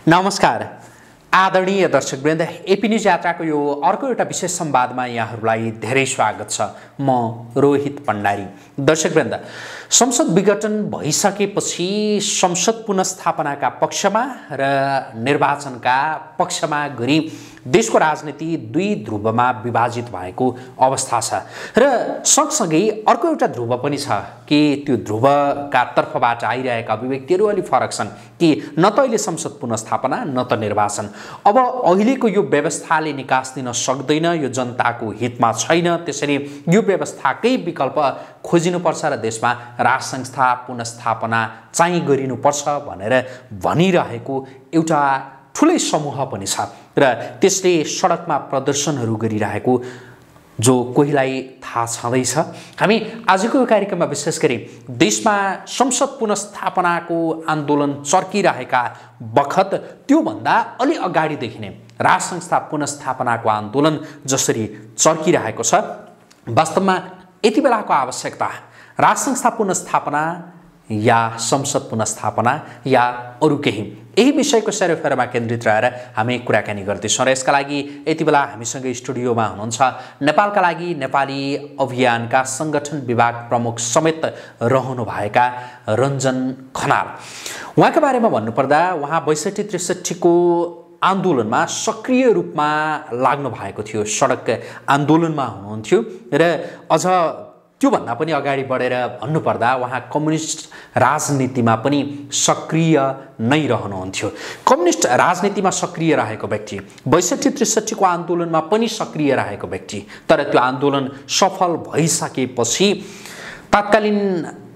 नमस्कार आदरणीय दर्शकवृन्द, AP news यात्राको यो अर्को एउटा विशेष संवादमा यहाँहरूलाई धेरै स्वागत छ। म रोहित भण्डारी। दर्शकवृन्द, संसद विघटन भइसकेपछि संसद पुनर्स्थापनाका पक्षमा र निर्वाचनका पक्षमा गरी देशको राजनीति दुई ध्रुवमा विभाजित भएको अवस्था छ र सँगसँगै अर्को एउटा ध्रुव पनि छ कि त्यो ध्रुवका तर्फबाट आइरहेका अभिव्यक्तिहरू अलि फरक छन् कि न त अहिले संसद पुनर्स्थापना न त निर्वाचन। अब अहिलेको यो व्यवस्थाले निकास दिन सक्दैन, यो जनताको हितमा छैन, त्यसैले यो व्यवस्थाकै विकल्प खोजिनुपर्छ र देशमा राज संस्था पुनर्स्थापना चाहिँ गरिनुपर्छ भनेर भनिरहेको एउटा ठुलै समूह पनि छ र त्यसले सडकमा प्रदर्शनहरू गरिरहेको जो कोहीलाई थाहा छँदैछ। हामी आजको यो कार्यक्रममा विशेष गरी देशमा संसद पुनर्स्थापनाको आन्दोलन चर्किरहेका बखत त्योभन्दा अलि अगाडिदेखि नै राज संस्था पुनर्स्थापनाको आन्दोलन जसरी चर्किरहेको छ, वास्तवमा यति बेलाको आवश्यकता राज संस्था पुनर्स्थापना या संसद पुनर्स्थापना या अरू केही, यही विषयको सेरोफेरोमा केन्द्रित रहेर हामी कुराकानी गर्दैछौँ। र यसका लागि यति बेला हामीसँग स्टुडियोमा हुनुहुन्छ नेपालका लागि नेपाली अभियानका संगठन विभाग प्रमुख समेत रहनुभएका रञ्जन खनाल। उहाँका बारेमा भन्नुपर्दा उहाँ ६२-६३को आन्दोलनमा सक्रिय रूपमा लाग्नु भएको थियो, सडक आन्दोलनमा हुनुहुन्थ्यो र अझ त्योभन्दा पनि अगाडि बढेर भन्नुपर्दा उहाँ कम्युनिस्ट राजनीतिमा पनि सक्रिय नै रहनुहुन्थ्यो। कम्युनिस्ट राजनीतिमा सक्रिय रहेको व्यक्ति, ६२-६३को आन्दोलनमा पनि सक्रिय रहेको व्यक्ति, तर त्यो आन्दोलन सफल भइसकेपछि तत्कालीन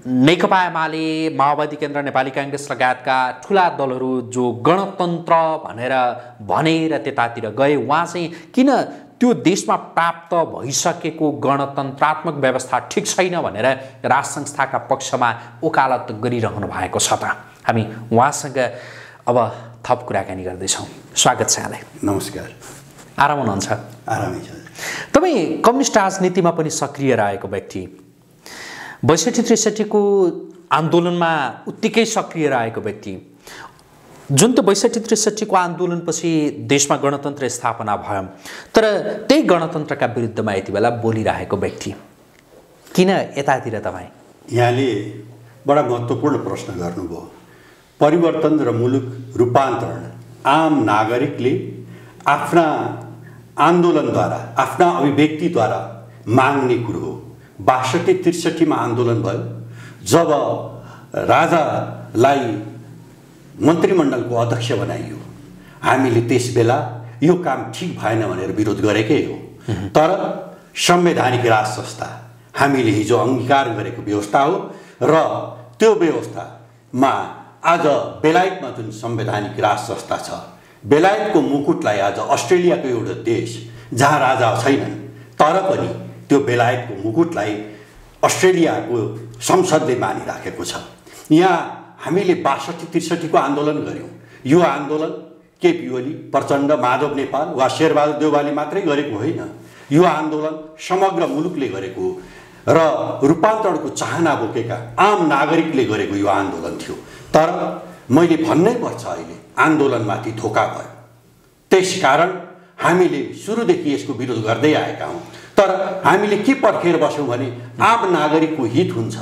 नेकपा एमाले, माओवादी केन्द्र, नेपाली काङ्ग्रेस लगायतका ठुला दलहरू जो गणतन्त्र भनेर त्यतातिर गए, उहाँ चाहिँ किन त्यो देशमा प्राप्त भइसकेको गणतन्त्रात्मक व्यवस्था ठिक छैन भनेर राज संस्थाका पक्षमा वकालत गरिरहनु भएको छ त। हामी उहाँसँग अब थप कुराकानी गर्दैछौँ। स्वागत छ यहाँलाई। नमस्कार। आराम हुनुहुन्छ? आरामै छ। तपाईँ कम्युनिस्ट राजनीतिमा पनि सक्रिय रहेको व्यक्ति, ६२-६३को आन्दोलनमा उत्तिकै सक्रिय रहेको व्यक्ति, जुन त्यो ६२-६३को आन्दोलनपछि देशमा गणतन्त्र स्थापना भयो, तर त्यही गणतन्त्रका विरुद्धमा यति बेला बोलिरहेको व्यक्ति, किन यतातिर तपाईँ? यहाँले बडा महत्त्वपूर्ण प्रश्न गर्नुभयो। परिवर्तन र मुलुक रूपान्तरण आम नागरिकले आफ्ना आन्दोलनद्वारा, आफ्ना अभिव्यक्तिद्वारा माग्ने कुरो हो। ६२-६३मा आन्दोलन भयो, जब राजालाई मन्त्रीमण्डलको अध्यक्ष बनाइयो। हामीले त्यस बेला यो काम ठिक भएन भनेर विरोध गरेकै हो, तर संवैधानिक राज संस्था हामीले हिजो अङ्गीकार गरेको व्यवस्था हो र त्यो व्यवस्थामा आज बेलायतमा जुन संवैधानिक राज संस्था छ, बेलायतको मुकुटलाई आज अस्ट्रेलियाको एउटा देश जहाँ राजा छैनन् तर पनि त्यो बेलायतको मुकुटलाई अस्ट्रेलियाको संसदले मानिराखेको छ। यहाँ हामीले ६२-६३को आन्दोलन गऱ्यौँ। यो आन्दोलन केपी ओली, प्रचण्ड, माधव नेपाल वा शेरबहादुर देउवाले मात्रै गरेको होइन, यो आन्दोलन समग्र मुलुकले गरेको र रूपान्तरणको चाहना बोकेका आम नागरिकले गरेको यो आन्दोलन थियो। तर मैले भन्नै पर्छ, अहिले आन्दोलनमाथि धोका भयो। त्यसकारण हामीले सुरुदेखि यसको विरोध गर्दै आएका हौँ, तर हामीले के पर्खेर बस्यौँ भने आम नागरिकको हित हुन्छ,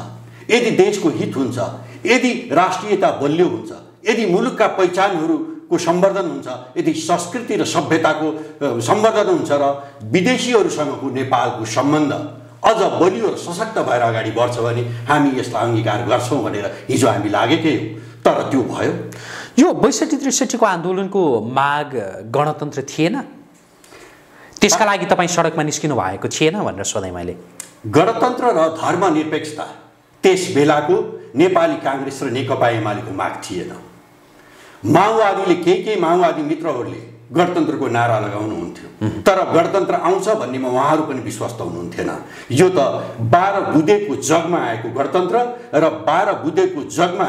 यदि देशको हित हुन्छ, यदि राष्ट्रियता बलियो हुन्छ, यदि मुलुकका पहिचानहरूको सम्वर्धन हुन्छ, यदि संस्कृति र सभ्यताको सम्वर्धन हुन्छ र विदेशीहरूसँगको नेपालको सम्बन्ध अझ बलियो र सशक्त भएर अगाडि बढ्छ भने हामी यसलाई अङ्गीकार गर्छौँ भनेर हिजो हामी लागेकै हो। तर त्यो भयो। यो ६२-६३को आन्दोलनको माग गणतन्त्र थिएन, त्यसका लागि तपाईँ सडकमा निस्किनु भएको थिएन भनेर सोधेँ मैले। गणतन्त्र र धर्मनिरपेक्षता त्यस बेलाको नेपाली काङ्ग्रेस र नेकपा एमालेको माग थिएन। माओवादीले केही माओवादी मित्रहरूले गणतन्त्रको नारा लगाउनुहुन्थ्यो, तर गणतन्त्र आउँछ भन्नेमा उहाँहरू पनि विश्वस्त हुनुहुन्थेन। यो त 12 बुँदेको जगमा आएको गणतन्त्र र 12 बुँदेको जगमा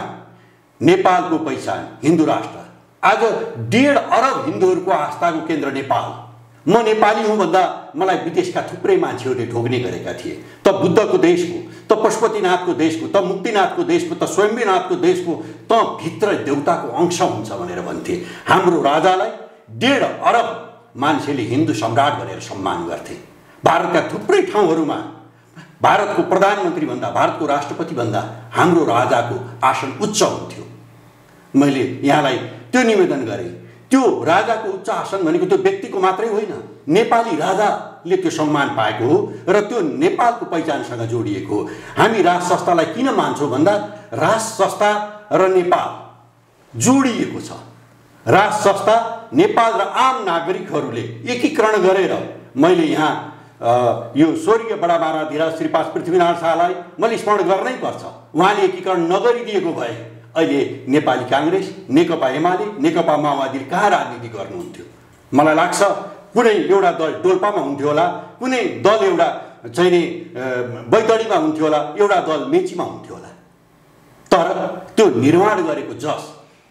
नेपालको पहिचान हिन्दू राष्ट्र। आज 1.5 अरब हिन्दूहरूको आस्थाको केन्द्र नेपाल। म नेपाली हुँ भन्दा मलाई विदेशका थुप्रै मान्छेहरूले ढोग्ने गरेका थिए। त बुद्धको देशको, त पशुपतिनाथको देशको, त मुक्तिनाथको देशको, त स्वयम्भूनाथको देशको, त भित्र देउताको अंश हुन्छ भनेर भन्थे। हाम्रो राजालाई 1.5 अरब मान्छेले हिन्दू सम्राट भनेर सम्मान गर्थे। भारतका थुप्रै ठाउँहरूमा भारतको प्रधानमन्त्री भन्दा, भारतको राष्ट्रपति भन्दा हाम्रो राजाको आसन उच्च हुन्थ्यो। मैले यहाँलाई त्यो निवेदन गरेँ। त्यो राजाको उच्च आसन भनेको त्यो व्यक्तिको मात्रै होइन, नेपाली राजाले त्यो सम्मान पाएको हो र त्यो नेपालको पहिचानसँग जोडिएको हो। हामी राज संस्थालाई किन मान्छौँ भन्दा राज संस्था र नेपाल जोडिएको छ। राज संस्था नेपाल र आम नागरिकहरूले एकीकरण गरेर, मैले यहाँ यो स्वर्गीय बडा महाराज श्री 5 पृथ्वीनारायण शाहलाई मैले स्मरण गर्नै पर्छ। उहाँले एकीकरण नगरिदिएको भए अहिले नेपाली काङ्ग्रेस, नेकपा एमाले, नेकपा माओवादीले कहाँ राजनीति गर्नुहुन्थ्यो? मलाई लाग्छ कुनै एउटा दल डोल्पामा हुन्थ्यो होला, कुनै दल एउटा चाहिँ नि बैतडीमा हुन्थ्यो होला, एउटा दल मेचीमा हुन्थ्यो होला। तर त्यो निर्माण गरेको जस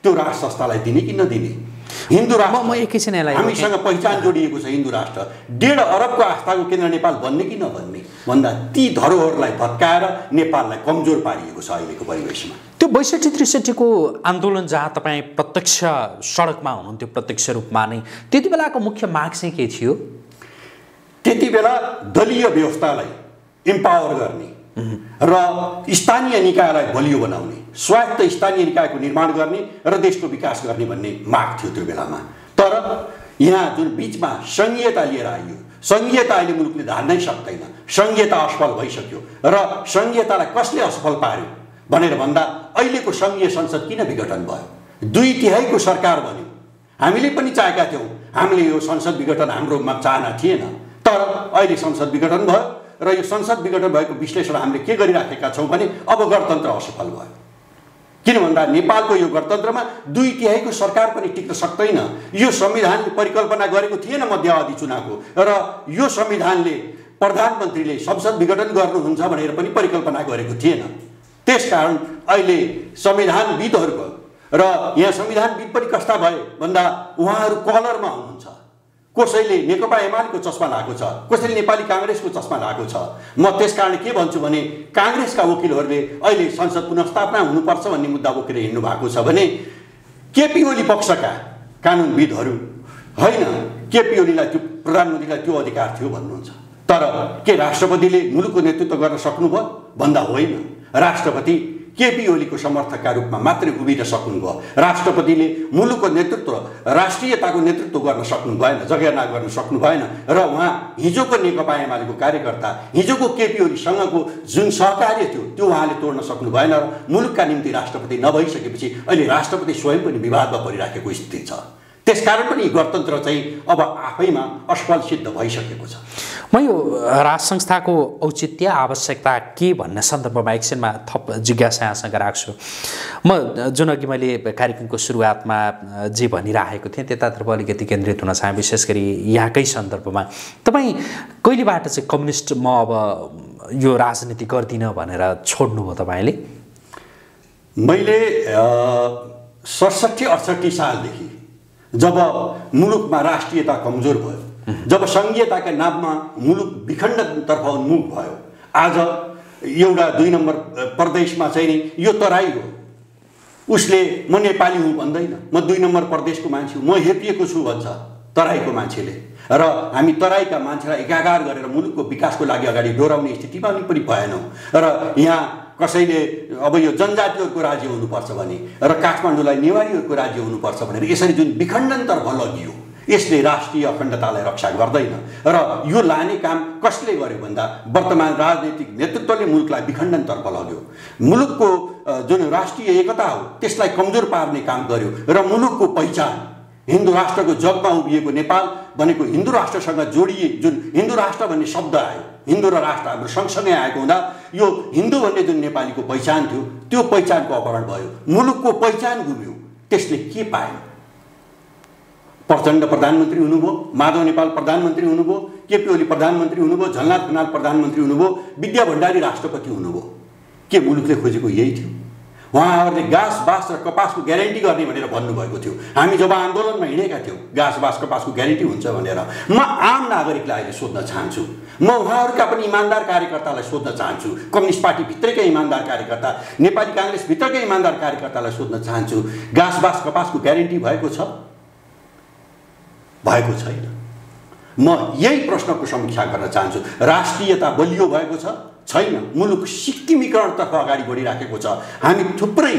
त्यो राज संस्थालाई दिने कि नदिने? हिन्दू राष्ट्र म एकैछिन यसलाई हामीसँग पहिचान जोडिएको छ। हिन्दू राष्ट्र 1.5 अरबको आस्थाको केन्द्र नेपाल बन्ने कि नबन्ने भन्दा ती धरोहरलाई भत्काएर नेपाललाई कमजोर पारिएको छ अहिलेको परिवेशमा। त्यो 62-63को आन्दोलन जहाँ तपाईँ प्रत्यक्ष सडकमा हुनुहुन्थ्यो, प्रत्यक्ष रूपमा नै, त्यति बेलाको मुख्य माग चाहिँ के थियो? त्यति बेला दलीय व्यवस्थालाई इम्पावर गर्ने र स्थानीय निकायलाई बलियो बनाउने, स्वायत्त स्थानीय निकायको निर्माण गर्ने र देशको विकास गर्ने भन्ने माग थियो त्यो बेलामा। तर यहाँ जुन बिचमा सङ्घीयता लिएर आइयो, सङ्घीयता अहिले मुलुकले धान्नै सक्दैन। सङ्घीयता असफल भइसक्यो र सङ्घीयतालाई कसले असफल पार्यो भनेर भन्दा अहिलेको सङ्घीय संसद किन विघटन भयो? 2/3 सरकार बन्यो। हामीले पनि चाहेका थियौँ, हामीले यो संसद विघटन हाम्रोमा चाहना थिएन। तर अहिले संसद विघटन भयो र यो संसद विघटन भएको विश्लेषण हामीले के गरिराखेका छौँ भने अब गणतन्त्र असफल भयो। किन भन्दा नेपालको यो गणतन्त्रमा 2/3 सरकार पनि टिक्न सक्दैन। यो संविधानले परिकल्पना गरेको थिएन मध्यावधि चुनावको, र यो संविधानले प्रधानमन्त्रीले संसद विघटन गर्नुहुन्छ भनेर पनि परिकल्पना गरेको थिएन। त्यसकारण अहिले संविधानविदहरूको, र यहाँ संविधानविद पनि कस्ता भए भन्दा उहाँहरू कलरमा हुनुहुन्छ। कसैले नेकपा एमालेको चस्मा लगाएको छ, कसैले नेपाली काङ्ग्रेसको चस्मा लगाएको छ। म त्यसकारण के भन्छु भने काङ्ग्रेसका वकिलहरूले अहिले संसद पुनर्स्थापना हुनुपर्छ भन्ने मुद्दा बोकेर हिँड्नु भएको छ भने केपी ओली पक्षका कानुनविदहरू होइन, केपी ओलीलाई त्यो प्रधानमन्त्रीलाई त्यो अधिकार थियो भन्नुहुन्छ। तर के राष्ट्रपतिले मुलुकको नेतृत्व गर्न सक्नुभयो भन्दा होइन, राष्ट्रपति केपी ओलीको समर्थकका रूपमा मात्रै उभिन सक्नुभयो। राष्ट्रपतिले मुलुकको नेतृत्व, राष्ट्रियताको नेतृत्व गर्न सक्नु भएन, जगेर्ना गर्न सक्नु भएन। र उहाँ हिजोको नेकपा एमालेको कार्यकर्ता, हिजोको केपी ओलीसँगको जुन सहकार्य थियो त्यो उहाँले तोड्न सक्नु भएन। र मुलुकका निम्ति राष्ट्रपति नभइसकेपछि अहिले राष्ट्रपति स्वयं पनि विवादमा परिराखेको स्थिति छ। त्यसकारण पनि गणतन्त्र चाहिँ अब आफैमा असफल सिद्ध भइसकेको छ। म यो राज संस्थाको औचित्य आवश्यकता के भन्ने सन्दर्भमा एकछिनमा थप जिज्ञासा यहाँसँग राख्छु। म जुन अघि मैले कार्यक्रमको सुरुवातमा जे भनिरहेको थिएँ त्यतातर्फ अलिकति केन्द्रित हुन चाहे, विशेष गरी यहाँकै सन्दर्भमा। तपाईँ कहिलेबाट चाहिँ कम्युनिस्ट म अब यो राजनीति गर्दिनँ भनेर छोड्नुभयो तपाईँले? मैले 67-68 सालदेखि जब मुलुकमा राष्ट्रियता कमजोर भयो, जब सङ्घीयताका नाममा मुलुक विखण्डनतर्फ उन्मुख भयो, आज एउटा 2 नम्बर प्रदेशमा चाहिँ नि यो तराई हो, उसले म नेपाली हुँ भन्दैन, म 2 नम्बर प्रदेशको मान्छे हुँ, म हेपिएको छु भन्छ तराईको मान्छेले। र हामी तराईका मान्छेलाई एकाकार गरेर मुलुकको विकासको लागि अगाडि डोराउने स्थितिमा पनि भएनौँ। र यहाँ कसैले अब यो जनजातिहरूको राज्य हुनुपर्छ भने र काठमाडौँलाई नेवारीहरूको राज्य हुनुपर्छ भनेर यसरी जुन विखण्डनतर्फ लगियो, यसले राष्ट्रिय अखण्डतालाई रक्षा गर्दैन। र यो लाने काम कसले गर्यो भन्दा वर्तमान राजनीतिक नेतृत्वले मुलुकलाई विखण्डनतर्फ लग्यो। मुलुकको जुन राष्ट्रिय एकता हो त्यसलाई कमजोर पार्ने काम गर्यो। र मुलुकको पहिचान, हिन्दू राष्ट्रको जगमा उभिएको नेपाल भनेको हिन्दू राष्ट्रसँग जोडिए, जुन हिन्दू राष्ट्र भन्ने शब्द आयो, हिन्दू र राष्ट्र हाम्रो सँगसँगै आएको हुँदा यो हिन्दू भन्ने जुन नेपालीको पहिचान थियो त्यो पहिचानको अपहरण भयो, मुलुकको पहिचान गुम्यो। त्यसले के पायो? प्रचण्ड प्रधानमन्त्री हुनुभयो, माधव नेपाल प्रधानमन्त्री हुनुभयो, केपी ओली प्रधानमन्त्री हुनुभयो, झलनाथ खनाल प्रधानमन्त्री हुनुभयो, विद्या भण्डारी राष्ट्रपति हुनुभयो। के मुलुकले खोजेको यही थियो? उहाँहरूले घाँस बाँस र कपासको ग्यारेन्टी गर्ने भनेर भन्नुभएको थियो। हामी जब आन्दोलनमा हिँडेका थियौँ घाँस बाँस कपासको ग्यारेन्टी हुन्छ भनेर। म आम नागरिकलाई अहिले सोध्न चाहन्छु, म उहाँहरूका पनि इमान्दार कार्यकर्तालाई सोध्न चाहन्छु, कम्युनिस्ट पार्टीभित्रकै इमान्दार कार्यकर्ता, नेपाली काङ्ग्रेसभित्रकै इमान्दार कार्यकर्तालाई सोध्न चाहन्छु, घाँस बाँस कपासको ग्यारेन्टी भएको छ? भएको छैन। म यही प्रश्नको समीक्षा गर्न चाहन्छु। राष्ट्रियता बलियो भएको छ? छैन। मुलुक सिक्किमीकरणतर्फ अगाडि बढिराखेको छ। हामी थुप्रै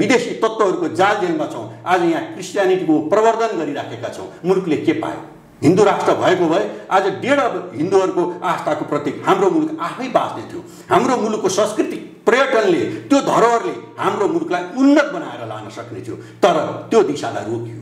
विदेशी तत्त्वहरूको जाल जेलमा छौँ। आज यहाँ क्रिस्चियनिटीको प्रवर्धन गरिराखेका छौँ। मुलुकले के पायो? हिन्दू राष्ट्र भएको भए आज 1.5 अरब हिन्दूहरूको आस्थाको प्रतीक हाम्रो मुलुक आफै बाँच्ने थियो। हाम्रो मुलुकको सांस्कृतिक पर्यटनले, त्यो धरोहरले हाम्रो मुलुकलाई उन्नत बनाएर लान सक्ने थियो। तर त्यो दिशालाई रोकियो।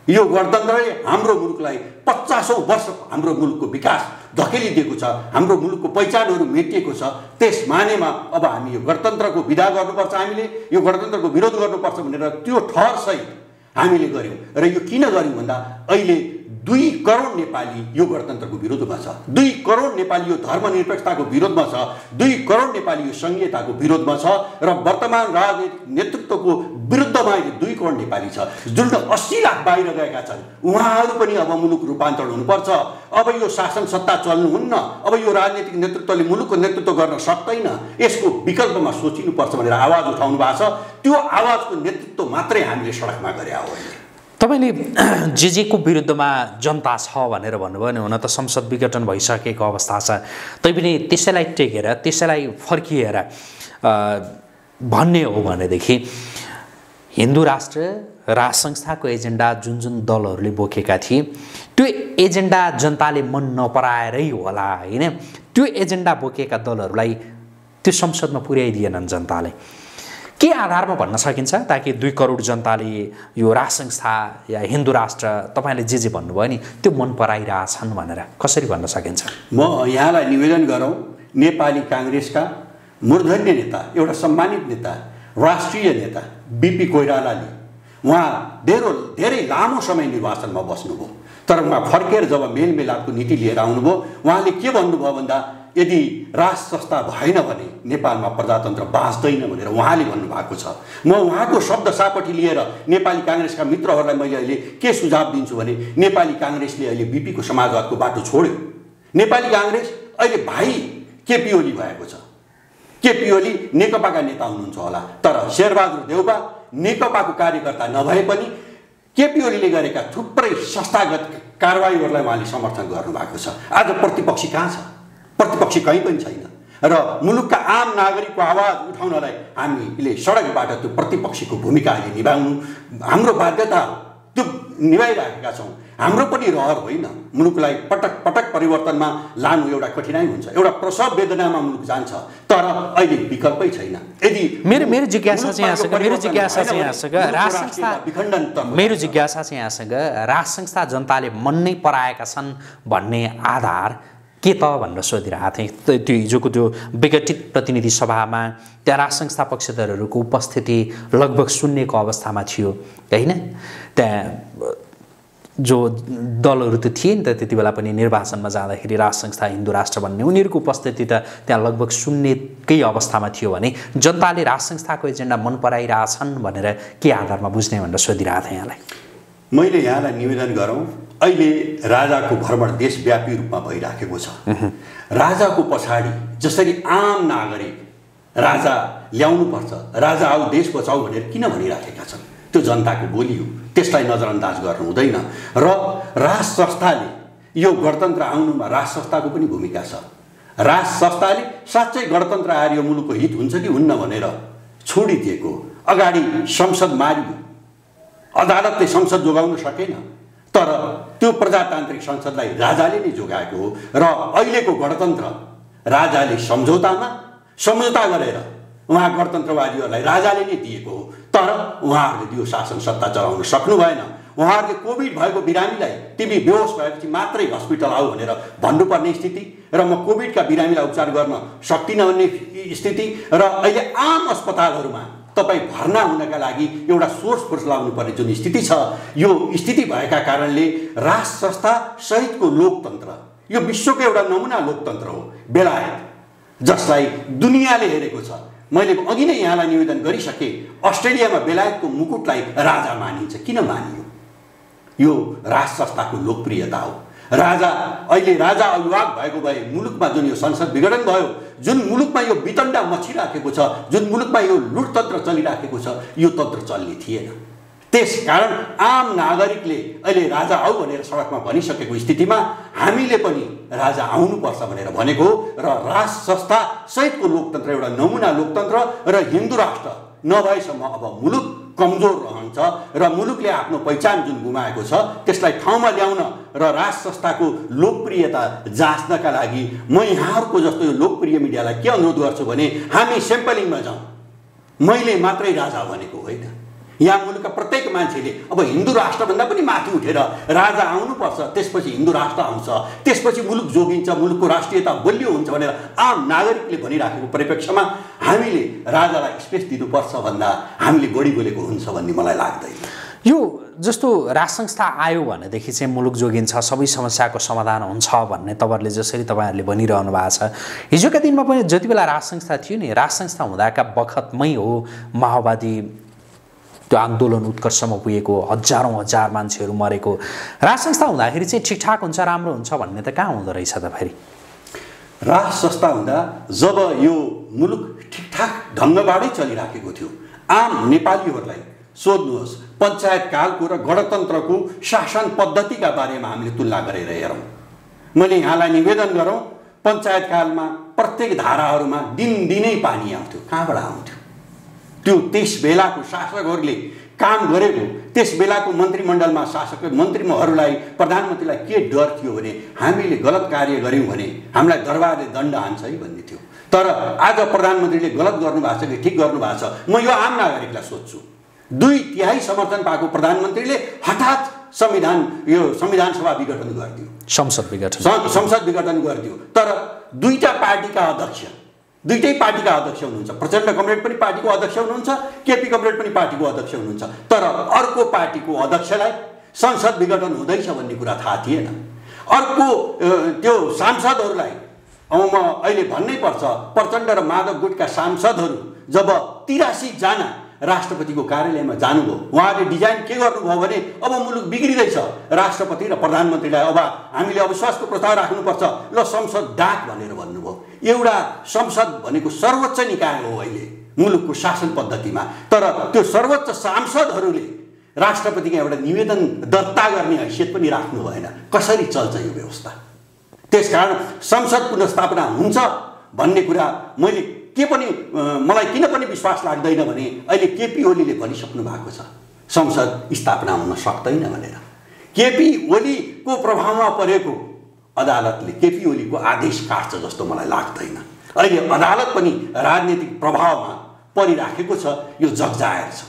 यो गणतन्त्रले हाम्रो मुलुकलाई 50औं वर्ष हाम्रो मुलुकको विकास धकेलिदिएको छ। हाम्रो मुलुकको पहिचानहरू मेटिएको छ। त्यस मानेमा अब हामी यो गणतन्त्रको विधा गर्नुपर्छ, हामीले यो गणतन्त्रको विरोध गर्नुपर्छ भनेर त्यो ठहरसहित हामीले गर्यौँ। र यो किन गर्यौँ भन्दा अहिले 2 करोड नेपाली यो गणतन्त्रको विरोधमा छ। 2 करोड नेपाली यो धर्मनिरपेक्षताको विरोधमा छ। 2 करोड नेपाली यो संघीयताको विरोधमा छ। र वर्तमान राजनीतिक नेतृत्वको विरुद्धमा अहिले 2 करोड नेपाली छ। जुन 80 लाख बाहिर गएका छन्, उहाँहरू पनि अब मुलुक रूपान्तरण हुनुपर्छ। अब यो शासन सत्ता चल्नुहुन्न। अब यो राजनीतिक नेतृत्वले मुलुकको नेतृत्व गर्न सक्दैन। यसको विकल्पमा सोचिनुपर्छ भनेर आवाज उठाउनु भएको छ। त्यो आवाजको नेतृत्व मात्रै हामीले सडकमा गरे हो। तपाईले जेजेको विरुद्धमा जनता छ भनेर भन्नुभयो नि। हुन त संसद विघटन भइसकेको अवस्था छ, तैपनि त्यसैलाई टेकेर त्यसैलाई फर्किएर भन्ने हो भनेदेखि हिन्दू राष्ट्र राज संस्थाको एजेन्डा जुन जुन दलहरूले बोकेका थिए त्यो एजेन्डा जनताले मन नपराएरै होला हैन। त्यो एजेन्डा बोकेका दलहरूलाई त्यो संसदमा पुर्याइदिएनन् जनताले। के आधारमा भन्न सकिन्छ ताकि 2 करोड जनताले यो राज संस्था या हिन्दू राष्ट्र तपाईँले जे भन्नुभयो नि त्यो मन पराइरहेछन् भनेर कसरी भन्न सकिन्छ? म यहाँलाई निवेदन गरौँ, नेपाली काङ्ग्रेसका मूर्धन्य नेता, एउटा सम्मानित नेता, राष्ट्रिय नेता बीपी कोइरालाले उहाँ धेरै लामो समय निर्वाचनमा बस्नुभयो। तर उहाँ फर्केर जब मेलमिलापको नीति लिएर आउनुभयो, उहाँले के भन्नुभयो भन्दा यदि राज संस्था भएन भने नेपालमा प्रजातन्त्र बाँच्दैन भनेर उहाँले भन्नुभएको छ। म उहाँको शब्द सापटी लिएर नेपाली काङ्ग्रेसका मित्रहरूलाई मैले अहिले के सुझाव दिन्छु भने नेपाली काङ्ग्रेसले अहिले बीपीको समाजवादको बाटो छोड्यो। नेपाली काङ्ग्रेस अहिले भाइ केपी ओली भएको छ। केपी ओली नेकपाका नेता हुनुहुन्छ होला, तर शेरबहादुर देउबा नेकपाको कार्यकर्ता नभए पनि केपी ओलीले गरेका थुप्रै संस्थागत कारबाहीहरूलाई उहाँले समर्थन गर्नुभएको छ। आज प्रतिपक्षी कहाँ छ? प्रतिपक्षी कहीँ पनि छैन। र मुलुकका आम नागरिकको आवाज उठाउनलाई हामीले सडकबाट त्यो प्रतिपक्षीको भूमिका अहिले निभाउनु हाम्रो बाध्यता हो। त्यो निभाइराखेका छौँ। हाम्रो पनि रहर होइन। मुलुकलाई पटक पटक परिवर्तनमा लानु एउटा कठिनाइ हुन्छ। एउटा प्रसव वेदनामा मुलुक जान्छ, तर अहिले विकल्पै छैन। यदि मेरो जिज्ञासा चाहिँ यहाँसँग राज संस्था जनताले मन नै पराएका छन् भन्ने आधार के त भनेर सोधिरहेको थिएँ। त्यो हिजोको त्यो विघटित प्रतिनिधि सभामा त्यहाँ राज संस्था पक्षधरहरूको उपस्थिति लगभग शून्यको अवस्थामा थियो हैन। त्यहाँ जो दलहरू त थिए नि त त्यति बेला पनि निर्वाचनमा जाँदाखेरि राज संस्था हिन्दू राष्ट्र भन्ने उनीहरूको उपस्थिति त त्यहाँ लगभग शून्यकै अवस्थामा थियो भने जनताले राज संस्थाको एजेन्डा मन पराइरहेछन् भनेर के आधारमा बुझ्ने भनेर सोधिरहेको थिएँ यहाँलाई। मैले यहाँलाई निवेदन गरौँ, अहिले राजाको भ्रमण देशव्यापी रूपमा भइराखेको छ। राजाको पछाडि जसरी आम नागरिक राजा ल्याउनुपर्छ, राजा आऊ देश बचाऊ भनेर किन भनिराखेका छन्, त्यो जनताको बोली हो। त्यसलाई नजरअन्दाज गर्नु हुँदैन। र राज संस्थाले यो गणतन्त्र आउनुमा राज संस्थाको पनि भूमिका छ। राज संस्थाले साँच्चै गणतन्त्र आएर यो मुलुकको हित हुन्छ कि हुन्न भनेर छोडिदिएको। अगाडि संसद मारियो, अदालतले संसद जोगाउन सकेन, तर त्यो प्रजातान्त्रिक संसदलाई राजाले नै जोगाएको हो। र अहिलेको गणतन्त्र राजाले सम्झौता गरेर उहाँ गणतन्त्रवादीहरूलाई राजाले नै दिएको हो। तर उहाँहरूले त्यो शासन सत्ता चलाउन सक्नु भएन। उहाँहरूले कोभिड भएको बिरामीलाई तिमी बेहोस भएपछि मात्रै हस्पिटल आऊ भनेर भन्नुपर्ने स्थिति, र म कोभिडका बिरामीलाई उपचार गर्न सक्दिनँ भन्ने स्थिति, र अहिले आम अस्पतालहरूमा तपाईँ भर्ना हुनका लागि एउटा सोर्स फोर्स लाउनु पर्ने जुन स्थिति छ, यो स्थिति भएका कारणले राज संस्था सहितको लोकतन्त्र, यो विश्वको एउटा नमुना लोकतन्त्र हो बेलायत, जसलाई दुनियाँले हेरेको छ। मैले अघि नै यहाँलाई निवेदन गरिसकेँ, अस्ट्रेलियामा बेलायतको मुकुटलाई राजा मानिन्छ। किन मानियो? यो राज संस्थाको लोकप्रियता हो। राजा अहिले राजा अभिभावक भएको भए मुलुकमा जुन यो संसद विघटन भयो, जुन मुलुकमा यो वितण्डा मचिराखेको छ, जुन मुलुकमा यो लुटतन्त्र चलिराखेको छ, यो तन्त्र चल्ने थिएन। त्यसकारण आम नागरिकले अहिले राजा आऊ भनेर सडकमा भनिसकेको स्थितिमा हामीले पनि राजा आउनुपर्छ भनेर भनेको हो। र राज संस्था सहितको लोकतन्त्र एउटा नमुना लोकतन्त्र र हिन्दू राष्ट्र नभएसम्म अब मुलुक कमजोर रहन्छ र मुलुकले आफ्नो पहिचान जुन गुमाएको छ त्यसलाई ठाउँमा ल्याउन र राज संस्थाको लोकप्रियता जाँच्नका लागि म यहाँहरूको जस्तो यो लोकप्रिय मिडियालाई के अनुरोध गर्छु भने हामी स्याम्पलिङमा जाउँ। मैले मात्रै राजा भनेको होइन, यहाँ मुलुकका प्रत्येक मान्छेले अब हिन्दू राष्ट्रभन्दा पनि माथि उठेर राजा आउनुपर्छ, त्यसपछि हिन्दू राष्ट्र आउँछ, त्यसपछि मुलुक जोगिन्छ, मुलुकको राष्ट्रियता बलियो हुन्छ भनेर आम नागरिकले भनिराखेको परिप्रेक्ष्यमा हामीले राजालाई स्पेस दिनुपर्छ भन्दा हामीले बढी बोलेको हुन्छ भन्ने मलाई लाग्दैन। यो जस्तो राज संस्था आयो भनेदेखि चाहिँ मुलुक जोगिन्छ, सबै समस्याको समाधान हुन्छ भन्ने तपाईँहरूले भनिरहनु भएको छ। हिजोका दिनमा पनि जति बेला राज संस्था थियो नि, राज संस्था हुँदाका बखतमै हो माओवादी त्यो आन्दोलन उत्कर्षमा पुगेको, हजारौँ हजार मान्छेहरू मरेको। राज संस्था हुँदाखेरि चाहिँ ठिकठाक हुन्छ, राम्रो हुन्छ भन्ने त कहाँ हुँदो रहेछ त? फेरि राज संस्था हुँदा जब यो मुलुक ठिकठाक ढङ्गबाटै चलिराखेको थियो, आम नेपालीहरूलाई सोध्नुहोस्, पञ्चायत कालको र गणतन्त्रको शासन पद्धतिका बारेमा हामीले तुलना गरेर हेरौँ। मैले यहाँलाई निवेदन गरौँ, पञ्चायत कालमा प्रत्येक धाराहरूमा दिनदिनै पानी आउँथ्यो। कहाँबाट आउँथ्यो? त्यो त्यस बेलाको शासकहरूले काम गरेको, त्यस बेलाको मन्त्रीमण्डलमा मन्त्रीहरूलाई प्रधानमन्त्रीलाई के डर थियो भने हामीले गलत कार्य गऱ्यौँ भने हामीलाई दरबारले दण्ड हान्छ है भन्ने थियो। तर आज प्रधानमन्त्रीले गलत गर्नुभएको छ कि ठिक गर्नुभएको छ, म यो आम नागरिकलाई सोध्छु। 2/3 समर्थन पाएको प्रधानमन्त्रीले हठात संविधान सभा विघटन गरिदियो, संसद विघटन गरिदियो। तर दुईटै पार्टीका अध्यक्ष हुनुहुन्छ। प्रचण्ड कमरेड पनि पार्टीको अध्यक्ष हुनुहुन्छ, केपी कमरेड पनि पार्टीको अध्यक्ष हुनुहुन्छ। तर अर्को पार्टीको अध्यक्षलाई संसद विघटन हुँदैछ भन्ने कुरा थाहा थिएन। अर्को त्यो सांसदहरूलाई अब म अहिले भन्नै पर्छ, प्रचण्ड र माधव गुटका सांसदहरू जब 83 जना राष्ट्रपतिको कार्यालयमा जानुभयो, उहाँले डिजाइन के गर्नुभयो भने अब मुलुक बिग्रिँदैछ, राष्ट्रपति र प्रधानमन्त्रीलाई अब हामीले अविश्वासको प्रस्ताव राख्नुपर्छ, ल संसद डाक भनेर भन्नुभयो। एउटा संसद भनेको सर्वोच्च निकाय हो अहिले मुलुकको शासन पद्धतिमा। तर त्यो सर्वोच्च सांसदहरूले राष्ट्रपतिका एउटा निवेदन दर्ता गर्ने हैसियत पनि राख्नु भएन। कसरी चल्छ यो व्यवस्था? त्यसकारण संसद पुनर्स्थापना हुन्छ भन्ने कुरा मलाई किन पनि विश्वास लाग्दैन भने अहिले केपी ओलीले भनिसक्नु भएको छ संसद स्थापना हुन सक्दैन भनेर। केपी ओलीको प्रभावमा परेको अदालतले केपी ओलीको आदेश काट्छ जस्तो मलाई लाग्दैन। अहिले अदालत पनि राजनीतिक प्रभावमा परिराखेको छ, यो जगजाहेर छ।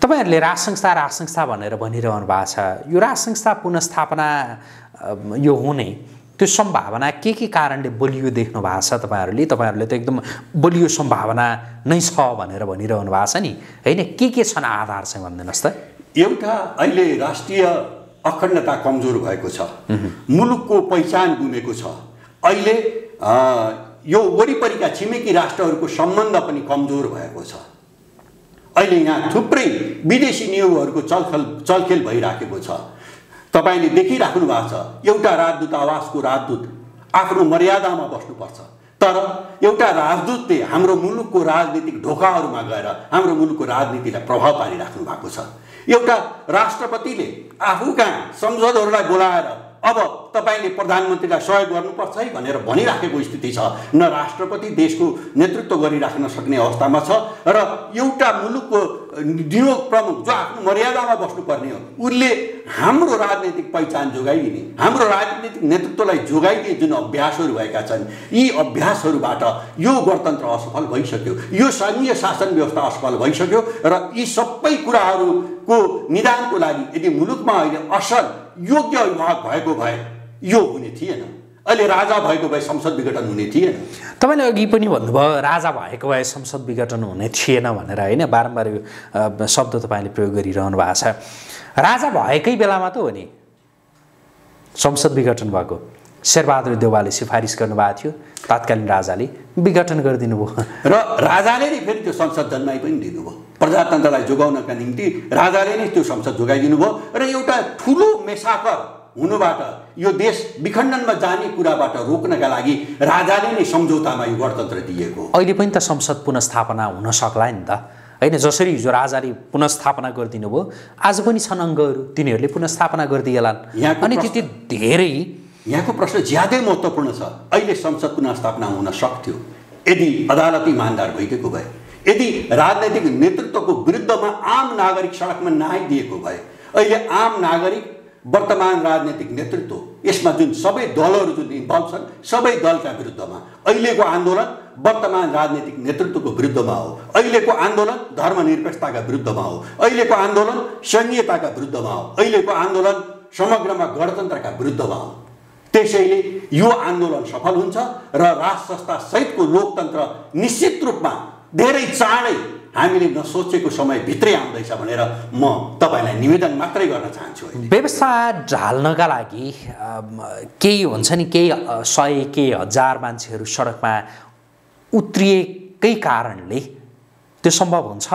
तपाईहरुले राज संस्था भनेर भनिरहनु भएको छ। यो राज संस्था पुनर्स्थापना यो हुने त्यो सम्भावना के कारणले बलियो देख्नु भएको छ तपाईहरुले त एकदम बलियो सम्भावना नै छ भनेर भनिरहनु भएको छ नि हैन? के छन् आधार चाहिँ भन्दिनुस् त? एउटा अहिले राष्ट्रिय अखण्डता कमजोर भएको छ, मुलुकको पहिचान गुमेको छ। अहिले यो वरिपरिका छिमेकी राष्ट्रहरूको सम्बन्ध पनि कमजोर भएको छ। अहिले यहाँ थुप्रै विदेशी नियोगहरूको चलखेल भइराखेको छ। तपाईले देखिराख्नु भएको छ, एउटा राजदूतावासको राजदूत आफ्नो मर्यादामा बस्नुपर्छ, तर एउटा राजदूतले हाम्रो मुलुकको राजनीतिक ढोकाहरूमा गएर हाम्रो मुलुकको राजनीतिलाई प्रभाव पारिराख्नु भएको छ। एउटा राष्ट्रपतिले आफू कहाँ संसदहरूलाई बोलाएर अब तपाईले प्रधानमन्त्रीलाई सहयोग गर्नुपर्छ है भनेर भनिराखेको स्थिति छ। न राष्ट्रपति देशको नेतृत्व गरिराख्न सक्ने अवस्थामा छ र एउटा मुलुकको नियोग प्रमुख जो आफ्नो मर्यादामा बस्नुपर्ने हो उसले हाम्रो राजनीतिक पहिचान जोगाइदिने, हाम्रो राजनीतिक नेतृत्वलाई जोगाइदिने जुन अभ्यासहरू भएका छन्, यी अभ्यासहरूबाट यो गणतन्त्र असफल भइसक्यो, यो संघीय शासन व्यवस्था असफल भइसक्यो र यी सबै कुराहरूको निदानको लागि यदि मुलुकमा अहिले असल योग्य अभिभावक भएको भए यो हुने थिएन। अहिले राजा भएको भए संसद विघटन हुने थिएन। तपाईले अघि पनि भन्नुभयो राजा भएको भए संसद विघटन हुने थिएन भनेर हैन? बारम्बार यो शब्द तपाईले प्रयोग गरिरहनु भएको छ। राजा भएकै बेलामा त हो नि संसद विघटन भएको। शेरबहादुर देउवाले सिफारिस गर्नुभएको थियो, तत्कालीन राजाले विघटन गरिदिनु भयो र राजाले नै फेरि त्यो संसद जन्माइ पनि दिनुभयो। प्रजातन्त्रलाई जोगाउनका निम्ति राजाले नै त्यो संसद जोगाइदिनु भयो र एउटा ठुलो मेसाकर हुनुबाट यो देश विखण्डनमा जाने कुराबाट रोक्नका लागि राजाले नै सम्झौतामा यो गणतन्त्र दिएको। अहिले पनि त संसद पुनस्थापना हुन सक्ला नि त हैन? जसरी हिजो राजाले पुनस्थापना गरिदिनु भयो, आज पनि छन् अङ्गहरू, तिनीहरूले पुनस्थापना गरिदिएलान्। अनि त्यति धेरै यहाँको प्रश्न ज्यादै महत्त्वपूर्ण छ। अहिले संसद पुनस्थापना हुन सक्थ्यो यदि अदालत इमान्दार भइदिएको भए, यदि राजनैतिक नेतृत्वको विरुद्धमा आम नागरिक सडकमा नआइदिएको भए। अहिले आम नागरिक, वर्तमान राजनैतिक नेतृत्व, यसमा जुन सबै दलहरू जुन इन्भल्भ छन्, सबै दलका विरुद्धमा अहिलेको आन्दोलन वर्तमान राजनैतिक नेतृत्वको विरुद्धमा हो। अहिलेको आन्दोलन धर्मनिरपेक्षताका विरुद्धमा हो। अहिलेको आन्दोलन संघीयताका विरुद्धमा हो। अहिलेको आन्दोलन समग्रमा गणतन्त्रका विरुद्धमा हो। त्यसैले यो आन्दोलन सफल हुन्छ र राज संस्था सहितको लोकतन्त्र निश्चित रूपमा धेरै चाँडै हामीले नसोचेको समय भित्रै आउँदैछ भनेर म तपाईँलाई निवेदन मात्रै गर्न चाहन्छु। व्यवस्था ढाल्नका लागि केही हुन्छ नि, केही 100 केही हजार मान्छेहरू सडकमा उत्रिएकै कारणले त्यो सम्भव हुन्छ।